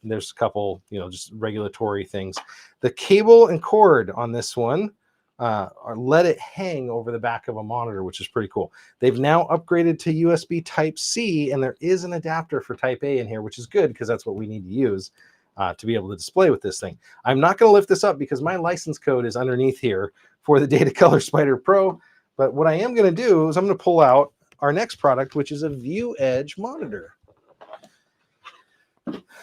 There's a couple, just regulatory things. The cable and cord on this one let it hang over the back of a monitor, which is pretty cool. They've now upgraded to USB Type-C, and there is an adapter for Type-A in here, which is good because that's what we need to use to be able to display with this thing. I'm not going to lift this up because my license code is underneath here for the Datacolor Spider Pro, but what I am going to do is I'm going to pull out our next product, which is a ViewEdge monitor.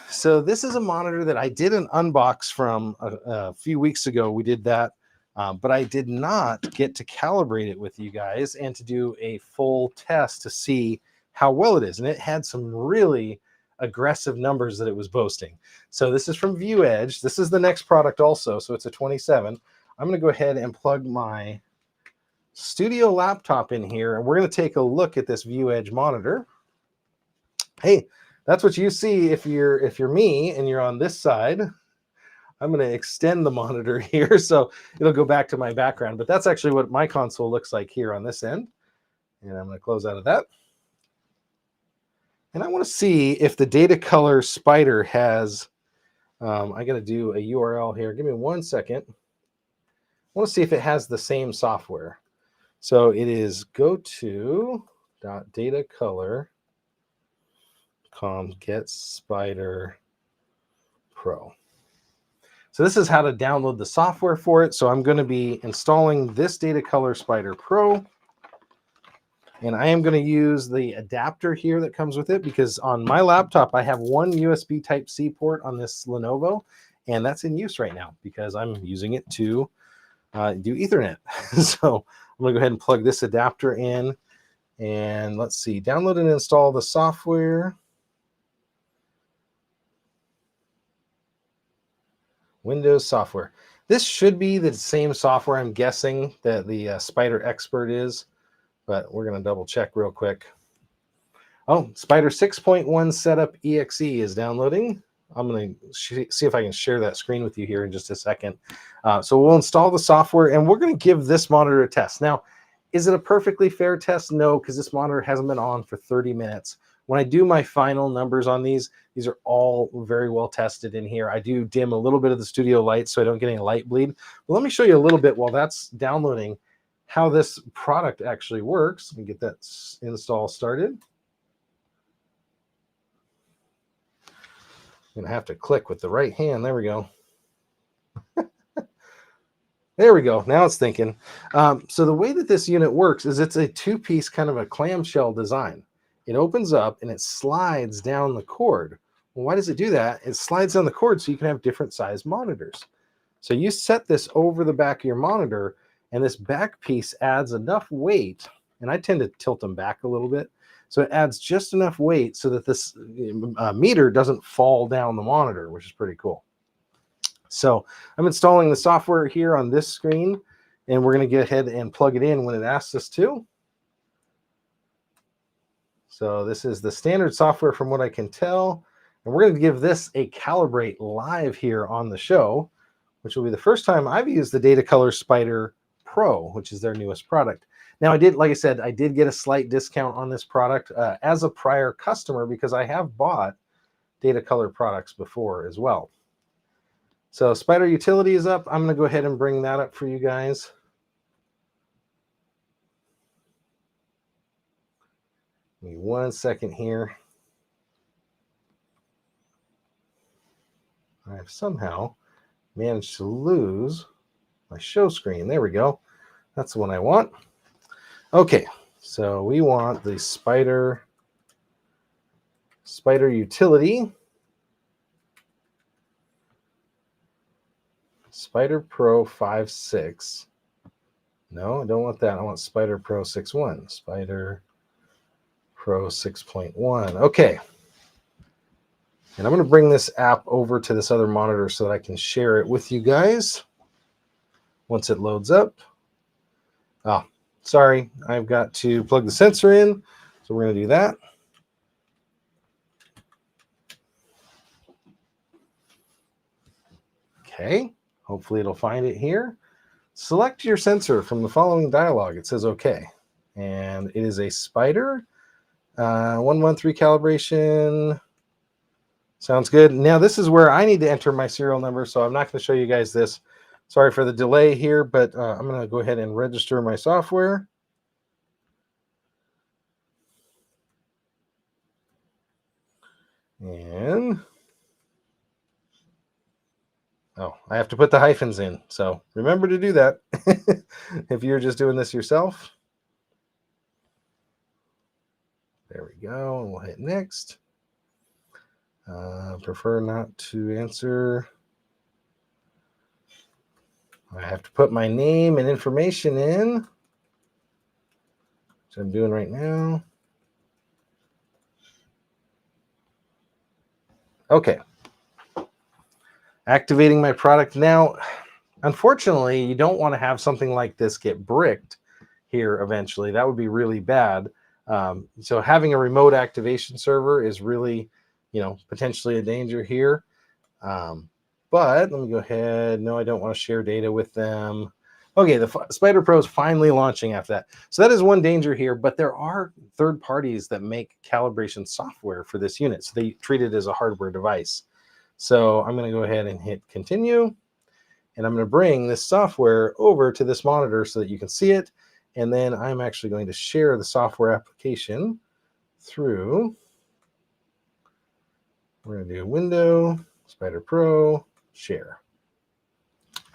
So this is a monitor that I did an unbox from a few weeks ago. We did that. But I did not get to calibrate it with you guys and to do a full test to see how well it is. And it had some really aggressive numbers that it was boasting. So this is from ViewEdge. This is the next product also. So it's a 27. I'm going to go ahead and plug my studio laptop in here, and we're going to take a look at this ViewEdge monitor. Hey, that's what you see if you're me and you're on this side. I'm going to extend the monitor here so it'll go back to my background, but that's actually what my console looks like here on this end. And I'm going to close out of that. And I want to see if the Datacolor Spider has, I got to do a URL here. Give me 1 second. I want to see if it has the same software. So it is go-to.datacolor.com get Spider Pro. So this is how to download the software for it. So I'm going to be installing this Datacolor Spider Pro. And I am going to use the adapter here that comes with it because on my laptop, I have one USB Type-C port on this Lenovo. And that's in use right now because I'm using it to do Ethernet. So I'm going to go ahead and plug this adapter in. And let's see, download and install the software. Windows software. This should be the same software, I'm guessing, that the Spider Expert is, but we're going to double check real quick. Oh, Spider 6.1 Setup EXE is downloading. I'm going to see if I can share that screen with you here in just a second. So we'll install the software, and we're going to give this monitor a test. Now, is it a perfectly fair test? No, because this monitor hasn't been on for 30 minutes. When I do my final numbers on these are all very well tested in here. I do dim a little bit of the studio light so I don't get any light bleed. But let me show you a little bit while that's downloading how this product actually works. Let me get that install started. I'm going to have to click with the right hand. There we go. There we go. Now it's thinking. So the way that this unit works is it's a two-piece kind of a clamshell design. It opens up and it slides down the cord. Well, why does it do that? It slides down the cord so you can have different size monitors. So you set this over the back of your monitor, and this back piece adds enough weight, and I tend to tilt them back a little bit, so it adds just enough weight so that this meter doesn't fall down the monitor, which is pretty cool. So I'm installing the software here on this screen, and we're going to get ahead and plug it in when it asks us to. So this is the standard software from what I can tell. And we're going to give this a calibrate live here on the show, which will be the first time I've used the Datacolor Spider Pro, which is their newest product. Now, like I said, I did get a slight discount on this product as a prior customer because I have bought Datacolor products before as well. So Spider Utility is up. I'm going to go ahead and bring that up for you guys. Give me 1 second here. I've somehow managed to lose my show screen. There we go. That's the one I want. Okay, so we want the Spider Utility. Spider Pro 5.6. No, I don't want that. I want Spider Pro 6.1. Spider Pro 6.1. Okay. And I'm going to bring this app over to this other monitor so that I can share it with you guys once it loads up. Oh, sorry. I've got to plug the sensor in. So we're going to do that. Okay. Hopefully it'll find it here. Select your sensor from the following dialog. It says OK. And it is a Spider 113 calibration. Sounds good. Now this is where I need to enter my serial number, so I'm not going to show you guys this. Sorry for the delay here, but I'm going to go ahead and register my software. And oh, I have to put the hyphens in, so remember to do that if you're just doing this yourself. There we go, and we'll hit next. Prefer not to answer. I have to put my name and information in, which I'm doing right now. Okay. Activating my product. Now, unfortunately, you don't want to have something like this get bricked here eventually. That would be really bad. So having a remote activation server is really, potentially a danger here. But let me go ahead. No, I don't want to share data with them. Okay, the Spider Pro is finally launching after that. So that is one danger here, but there are third parties that make calibration software for this unit. So they treat it as a hardware device. So I'm going to go ahead and hit continue. And I'm going to bring this software over to this monitor so that you can see it. And then I'm actually going to share the software application through. We're going to do Window, Spider Pro, Share.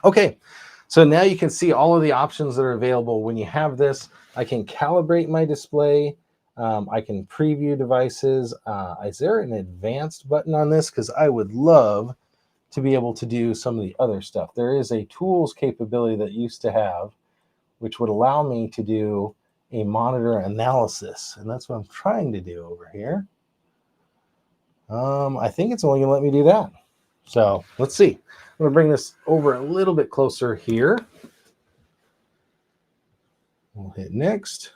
Okay, so now you can see all of the options that are available when you have this. I can calibrate my display. I can preview devices. Is there an advanced button on this? Because I would love to be able to do some of the other stuff. There is a tools capability that used to have, which would allow me to do a monitor analysis, and that's what I'm trying to do over here. I think it's only going to let me do that. So let's see. I'm going to bring this over a little bit closer here. We'll hit next.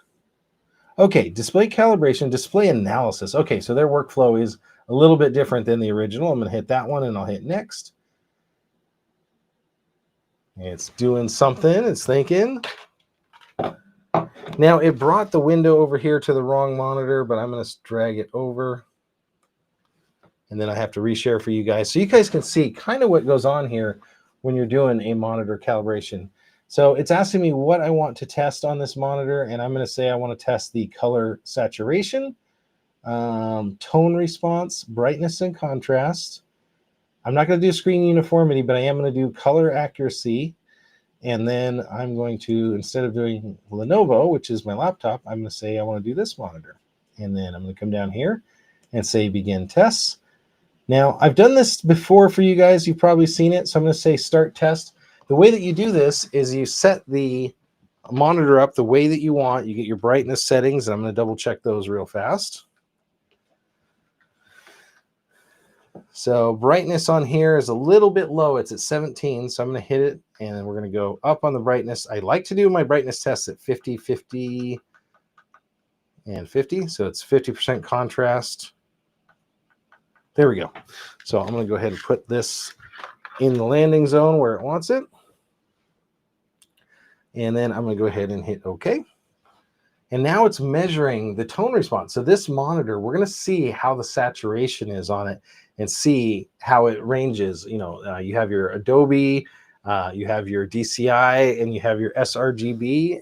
Okay, display calibration, display analysis. Okay, so their workflow is a little bit different than the original. I'm going to hit that one and I'll hit next. It's doing something. It's thinking. Now, it brought the window over here to the wrong monitor, but I'm going to drag it over. And then I have to reshare for you guys. So you guys can see kind of what goes on here when you're doing a monitor calibration. So it's asking me what I want to test on this monitor. And I'm going to say I want to test the color saturation, tone response, brightness and contrast. I'm not going to do screen uniformity, but I am going to do color accuracy. And then I'm going to, instead of doing Lenovo, which is my laptop, I'm going to say I want to do this monitor. And then I'm going to come down here and say begin tests. Now, I've done this before for you guys. You've probably seen it. So I'm going to say start test. The way that you do this is you set the monitor up the way that you want. You get your brightness settings, and I'm going to double check those real fast. So brightness on here is a little bit low. It's at 17, so I'm going to hit it, and then we're going to go up on the brightness. I like to do my brightness tests at 50, 50, and 50. So it's 50% contrast. There we go. So I'm going to go ahead and put this in the landing zone where it wants it. And then I'm going to go ahead and hit OK. And now it's measuring the tone response. So this monitor, we're going to see how the saturation is on it and see how it ranges. You know, you have your Adobe, you have your DCI, and you have your sRGB.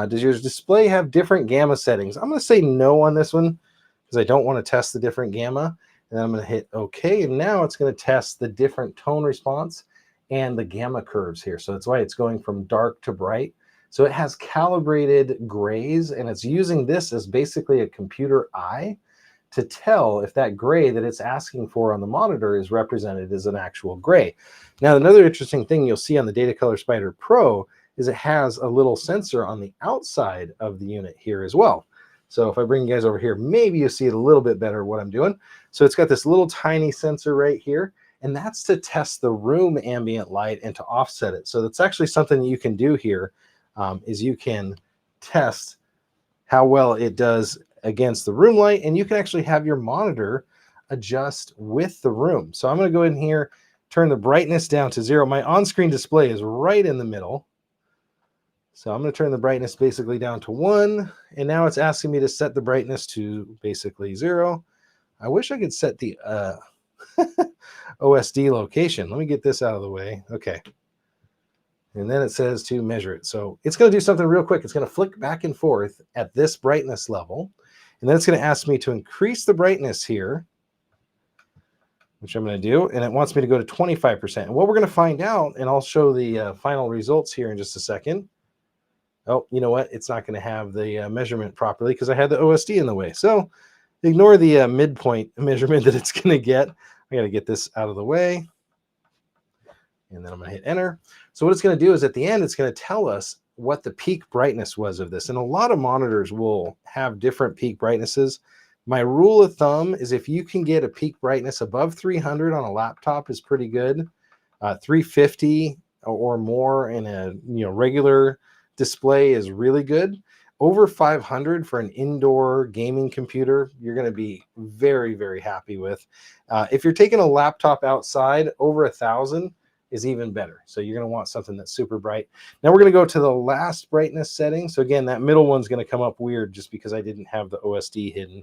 Does your display have different gamma settings? I'm going to say no on this one because I don't want to test the different gamma. And then I'm going to hit OK. And now it's going to test the different tone response and the gamma curves here. So that's why it's going from dark to bright. So it has calibrated grays, and it's using this as basically a computer eye to tell if that gray that it's asking for on the monitor is represented as an actual gray. Now, another interesting thing you'll see on the Datacolor Spider Pro is it has a little sensor on the outside of the unit here as well. So if I bring you guys over here, maybe you see it a little bit better what I'm doing. So it's got this little tiny sensor right here, and that's to test the room ambient light and to offset it. So that's actually something you can do here. Is you can test how well it does against the room light, and you can actually have your monitor adjust with the room. So I'm going to go in here, turn the brightness down to 0. My on-screen display is right in the middle. So I'm going to turn the brightness basically down to 1, and now it's asking me to set the brightness to basically 0. I wish I could set the OSD location. Let me get this out of the way. Okay. And then it says to measure it. So it's going to do something real quick. It's going to flick back and forth at this brightness level. And then it's going to ask me to increase the brightness here, which I'm going to do. And it wants me to go to 25%. And what we're going to find out, and I'll show the final results here in just a second. Oh, you know what? It's not going to have the measurement properly because I had the OSD in the way. So ignore the midpoint measurement that it's going to get. I got to get this out of the way. And then I'm going to hit enter. So what it's going to do is at the end, it's going to tell us what the peak brightness was of this. And a lot of monitors will have different peak brightnesses. My rule of thumb is if you can get a peak brightness above 300 on a laptop is pretty good. 350 or more in a regular display is really good. Over 500 for an indoor gaming computer, you're going to be very, very happy with. If you're taking a laptop outside, over 1,000 is even better. So you're going to want something that's super bright. Now we're going to go to the last brightness setting. So again, that middle one's going to come up weird just because I didn't have the OSD hidden.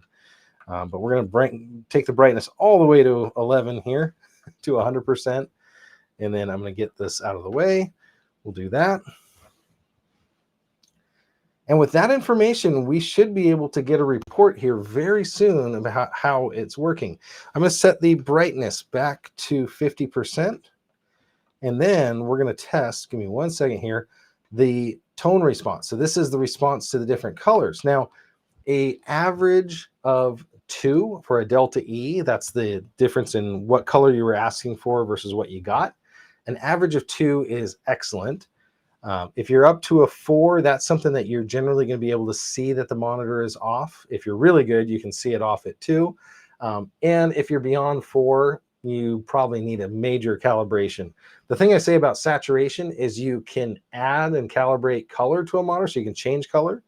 But we're going to take the brightness all the way to 11 here to 100%. And then I'm going to get this out of the way. We'll do that. And with that information, we should be able to get a report here very soon about how it's working. I'm going to set the brightness back to 50%. And then we're going to test, give me 1 second here, the tone response. So this is the response to the different colors. Now, an average of 2 for a delta E, that's the difference in what color you were asking for versus what you got. An average of 2 is excellent. If you're up to a 4, that's something that you're generally going to be able to see that the monitor is off. If you're really good, you can see it off at 2. And if you're beyond 4, you probably need a major calibration. The thing I say about saturation is you can add and calibrate color to a monitor, so you can change color,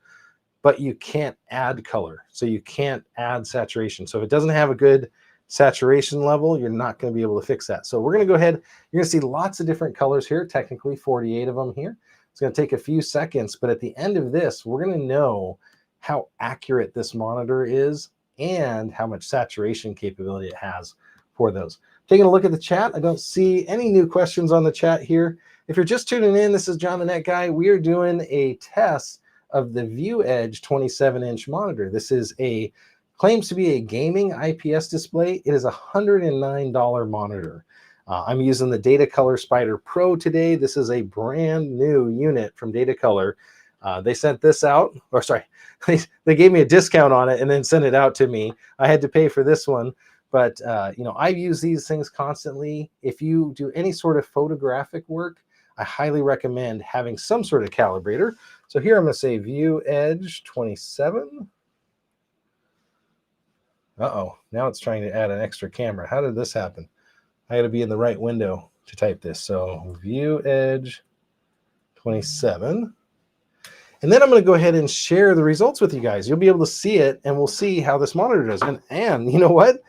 but you can't add color. So you can't add saturation. So if it doesn't have a good saturation level, you're not going to be able to fix that. So we're going to go ahead. You're going to see lots of different colors here, technically 48 of them here. It's going to take a few seconds, but at the end of this, we're going to know how accurate this monitor is and how much saturation capability it has for those. Taking a look at the chat, I don't see any new questions on the chat here. If you're just tuning in, this is John the Net Guy. We are doing a test of the ViewEdge 27-inch monitor. This is claims to be a gaming IPS display. It is a $109 monitor. I'm using the Datacolor Spider Pro today. This is a brand new unit from Datacolor. They sent this out, or sorry, they gave me a discount on it and then sent it out to me. I had to pay for this one, but I use these things constantly. If you do any sort of photographic work, I highly recommend having some sort of calibrator. So here I'm going to say ViewEdge 27. Uh-oh, now it's trying to add an extra camera. How did this happen? I got to be in the right window to type this. So ViewEdge 27. And then I'm going to go ahead and share the results with you guys. You'll be able to see it, and we'll see how this monitor does. And you know what?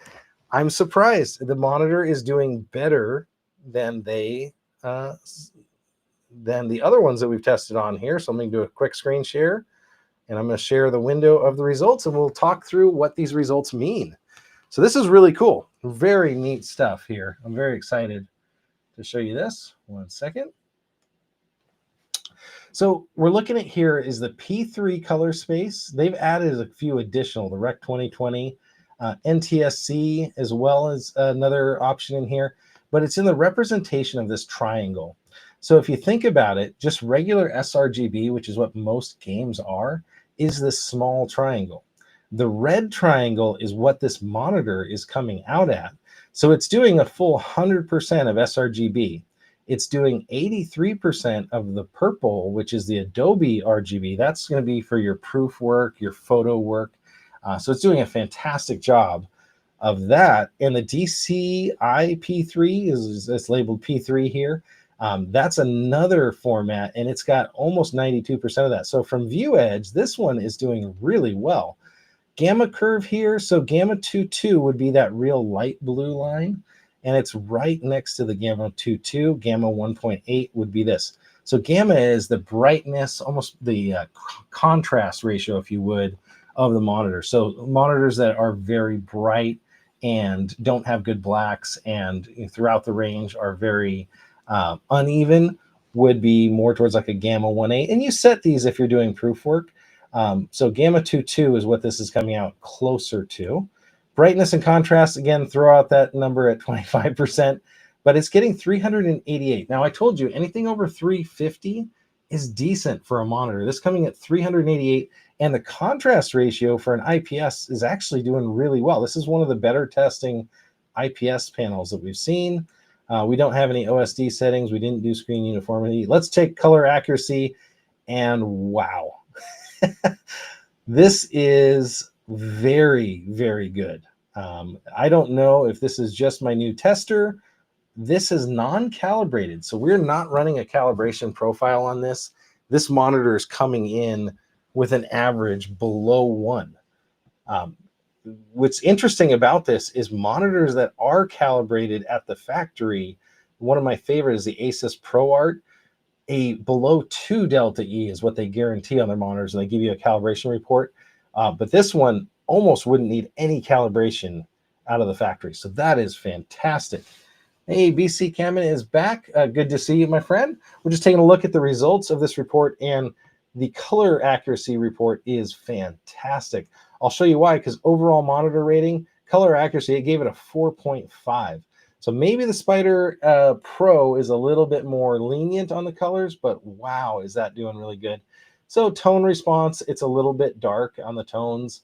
I'm surprised. The monitor is doing better than the other ones that we've tested on here. So I'm going to do a quick screen share. And I'm going to share the window of the results, and we'll talk through what these results mean. So this is really cool. Very neat stuff here. I'm very excited to show you this. One second. So we're looking at here is the P3 color space. They've added a few additional, the Rec 2020, NTSC, as well as another option in here. But it's in the representation of this triangle. So if you think about it, just regular sRGB, which is what most games are, is this small triangle. The red triangle is what this monitor is coming out at. So it's doing a full 100% of sRGB. It's doing 83% of the purple, which is the Adobe RGB. That's going to be for your proof work, your photo work. So it's doing a fantastic job of that. And the DCI P3 it's labeled P3 here. That's another format, and it's got almost 92% of that. So from ViewEdge, this one is doing really well. Gamma curve here, so Gamma 2.2 would be that real light blue line, and it's right next to the Gamma 2.2. Gamma 1.8 would be this. So Gamma is the brightness, almost the contrast ratio, if you would, of the monitor. So monitors that are very bright and don't have good blacks and throughout the range are very uneven would be more towards like a Gamma 1.8. And you set these if you're doing proof work. So Gamma 2.2 is what this is coming out closer to. Brightness and contrast, again, throw out that number at 25%, but it's getting 388. Now, I told you anything over 350 is decent for a monitor. This coming at 388, and the contrast ratio for an IPS is actually doing really well. This is one of the better testing IPS panels that we've seen. We don't have any OSD settings. We didn't do screen uniformity. Let's take color accuracy, and wow. This is very, very good. I don't know if this is just my new tester. This is non-calibrated, so we're not running a calibration profile on this. This monitor is coming in with an average below 1. What's interesting about this is monitors that are calibrated at the factory. One of my favorites is the Asus ProArt. A below 2 delta E is what they guarantee on their monitors, and they give you a calibration report. But this one almost wouldn't need any calibration out of the factory. So that is fantastic. Hey, BC Cameron is back. Good to see you, my friend. We're just taking a look at the results of this report, and the color accuracy report is fantastic. I'll show you why, because overall monitor rating, color accuracy, it gave it a 4.5. So maybe the Spider Pro is a little bit more lenient on the colors, but wow, is that doing really good. So tone response, it's a little bit dark on the tones.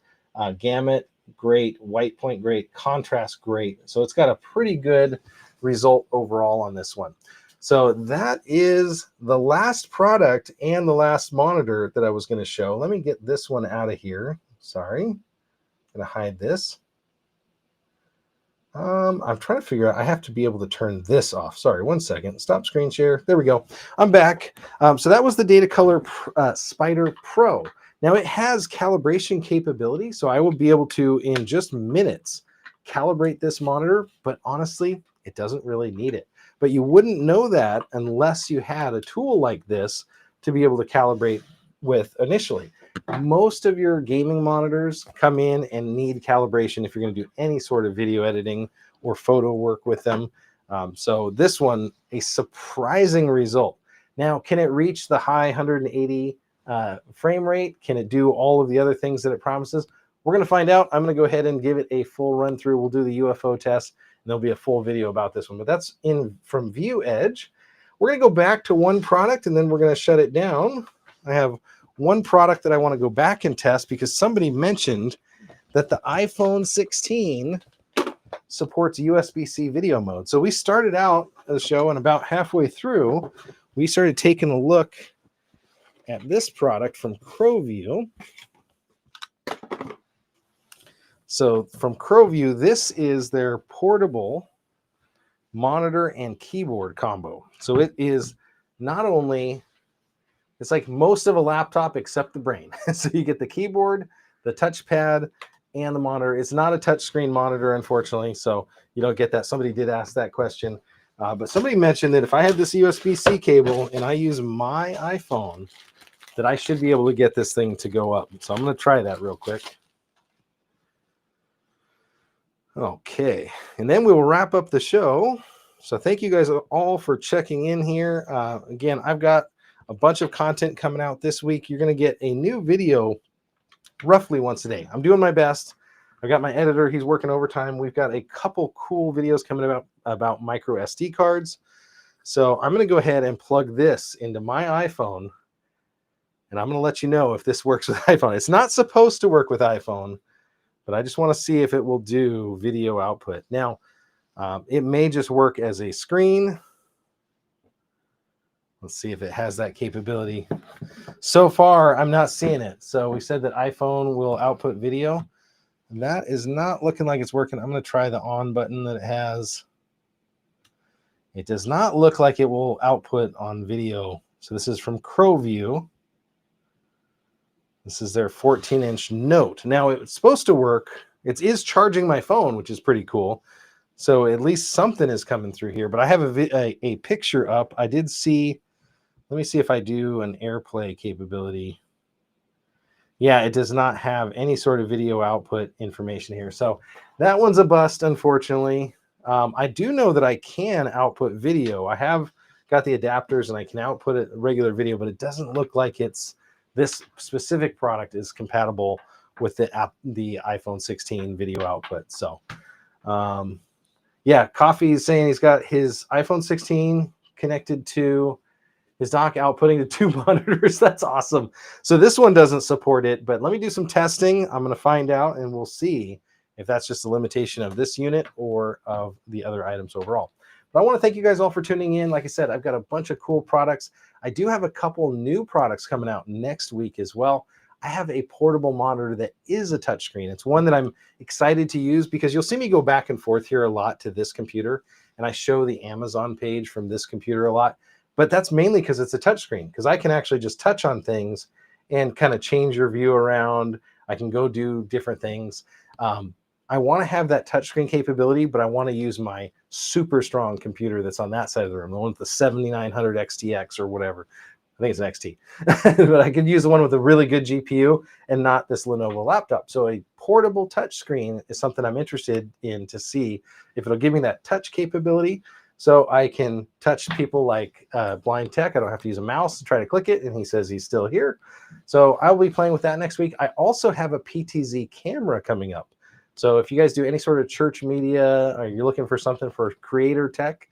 Gamut, great. White point, great. Contrast, great. So it's got a pretty good result overall on this one. So that is the last product and the last monitor that I was going to show. Let me get this one out of here. Sorry. I'm going to hide this. I'm trying to figure out, I have to be able to turn this off. Sorry, one second. Stop screen share. There we go. I'm back. So that was the Datacolor Spyder Pro. Now it has calibration capability, so I will be able to, in just minutes, calibrate this monitor, but honestly, it doesn't really need it. But you wouldn't know that unless you had a tool like this to be able to calibrate with initially. Most of your gaming monitors come in and need calibration if you're going to do any sort of video editing or photo work with them. So this one, a surprising result. Now, can it reach the high 180 frame rate? Can it do all of the other things that it promises? We're going to find out. I'm going to go ahead and give it a full run through. We'll do the UFO test, and there'll be a full video about this one. But that's in from ViewEdge. We're going to go back to one product, and then we're going to shut it down. I have one product that I want to go back and test because somebody mentioned that the iPhone 16 supports USB-C video mode. So we started out the show, and about halfway through, we started taking a look at this product from Crowview. So from Crowview, this is their portable monitor and keyboard combo. So it is not only, it's like most of a laptop except the brain. So you get the keyboard, the touchpad, and the monitor. It's not a touchscreen monitor, unfortunately, so you don't get that. Somebody did ask that question. But somebody mentioned that if I had this USB-C cable and I use my iPhone, that I should be able to get this thing to go up. So I'm going to try that real quick. Okay, and then we will wrap up the show. So thank you guys all for checking in here. Again, I've got a bunch of content coming out this week. You're going to get a new video roughly once a day. I'm doing my best. I've got my editor. He's working overtime. We've got a couple cool videos coming about micro SD cards. So I'm going to go ahead and plug this into my iPhone, and I'm going to let you know if this works with iPhone. It's not supposed to work with iPhone, but I just want to see if it will do video output. Now, it may just work as a screen. Let's see if it has that capability. So far, I'm not seeing it. So we said that iPhone will output video. And that is not looking like it's working. I'm going to try the on button that it has. It does not look like it will output on video. So this is from Crowview. This is their 14-inch Note. Now, it's supposed to work. It is charging my phone, which is pretty cool. So at least something is coming through here. But I have a picture up. I did see, let me see if I do an AirPlay capability. Yeah, it does not have any sort of video output information here. So that one's a bust, unfortunately. I do know that I can output video. I have got the adapters and I can output a regular video, but it doesn't look like it's, this specific product is compatible with the iPhone 16 video output. So, yeah, Coffee is saying he's got his iPhone 16 connected to his dock, outputting to 2 monitors. That's awesome. So this one doesn't support it, but let me do some testing. I'm going to find out, and we'll see if that's just a limitation of this unit or of the other items overall. But I want to thank you guys all for tuning in. Like I said, I've got a bunch of cool products. I do have a couple new products coming out next week as well. I have a portable monitor that is a touchscreen. It's one that I'm excited to use because you'll see me go back and forth here a lot to this computer, and I show the Amazon page from this computer a lot. But that's mainly because it's a touchscreen, because I can actually just touch on things and kind of change your view around. I can go do different things. I want to have that touchscreen capability, but I want to use my super strong computer that's on that side of the room, the one with the 7900 XTX or whatever. I think it's an XT. But I could use the one with a really good GPU and not this Lenovo laptop. So a portable touchscreen is something I'm interested in to see if it'll give me that touch capability, so I can touch people like Blind Tech. I don't have to use a mouse to try to click it, and he says he's still here. So I'll be playing with that next week. I also have a PTZ camera coming up. So if you guys do any sort of church media, or you're looking for something for creator tech,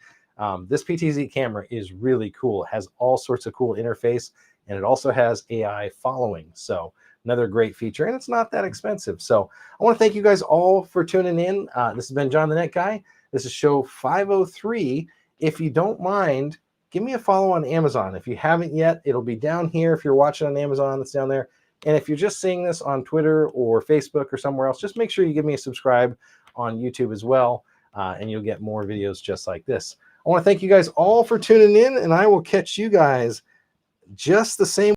this PTZ camera is really cool. It has all sorts of cool interface, and it also has AI following. So another great feature, and it's not that expensive. So I want to thank you guys all for tuning in. This has been John the Net Guy. This is show 503. If you don't mind, give me a follow on Amazon. If you haven't yet, it'll be down here. If you're watching on Amazon, it's down there. And if you're just seeing this on Twitter or Facebook or somewhere else, just make sure you give me a subscribe on YouTube as well, and you'll get more videos just like this. I want to thank you guys all for tuning in, and I will catch you guys just the same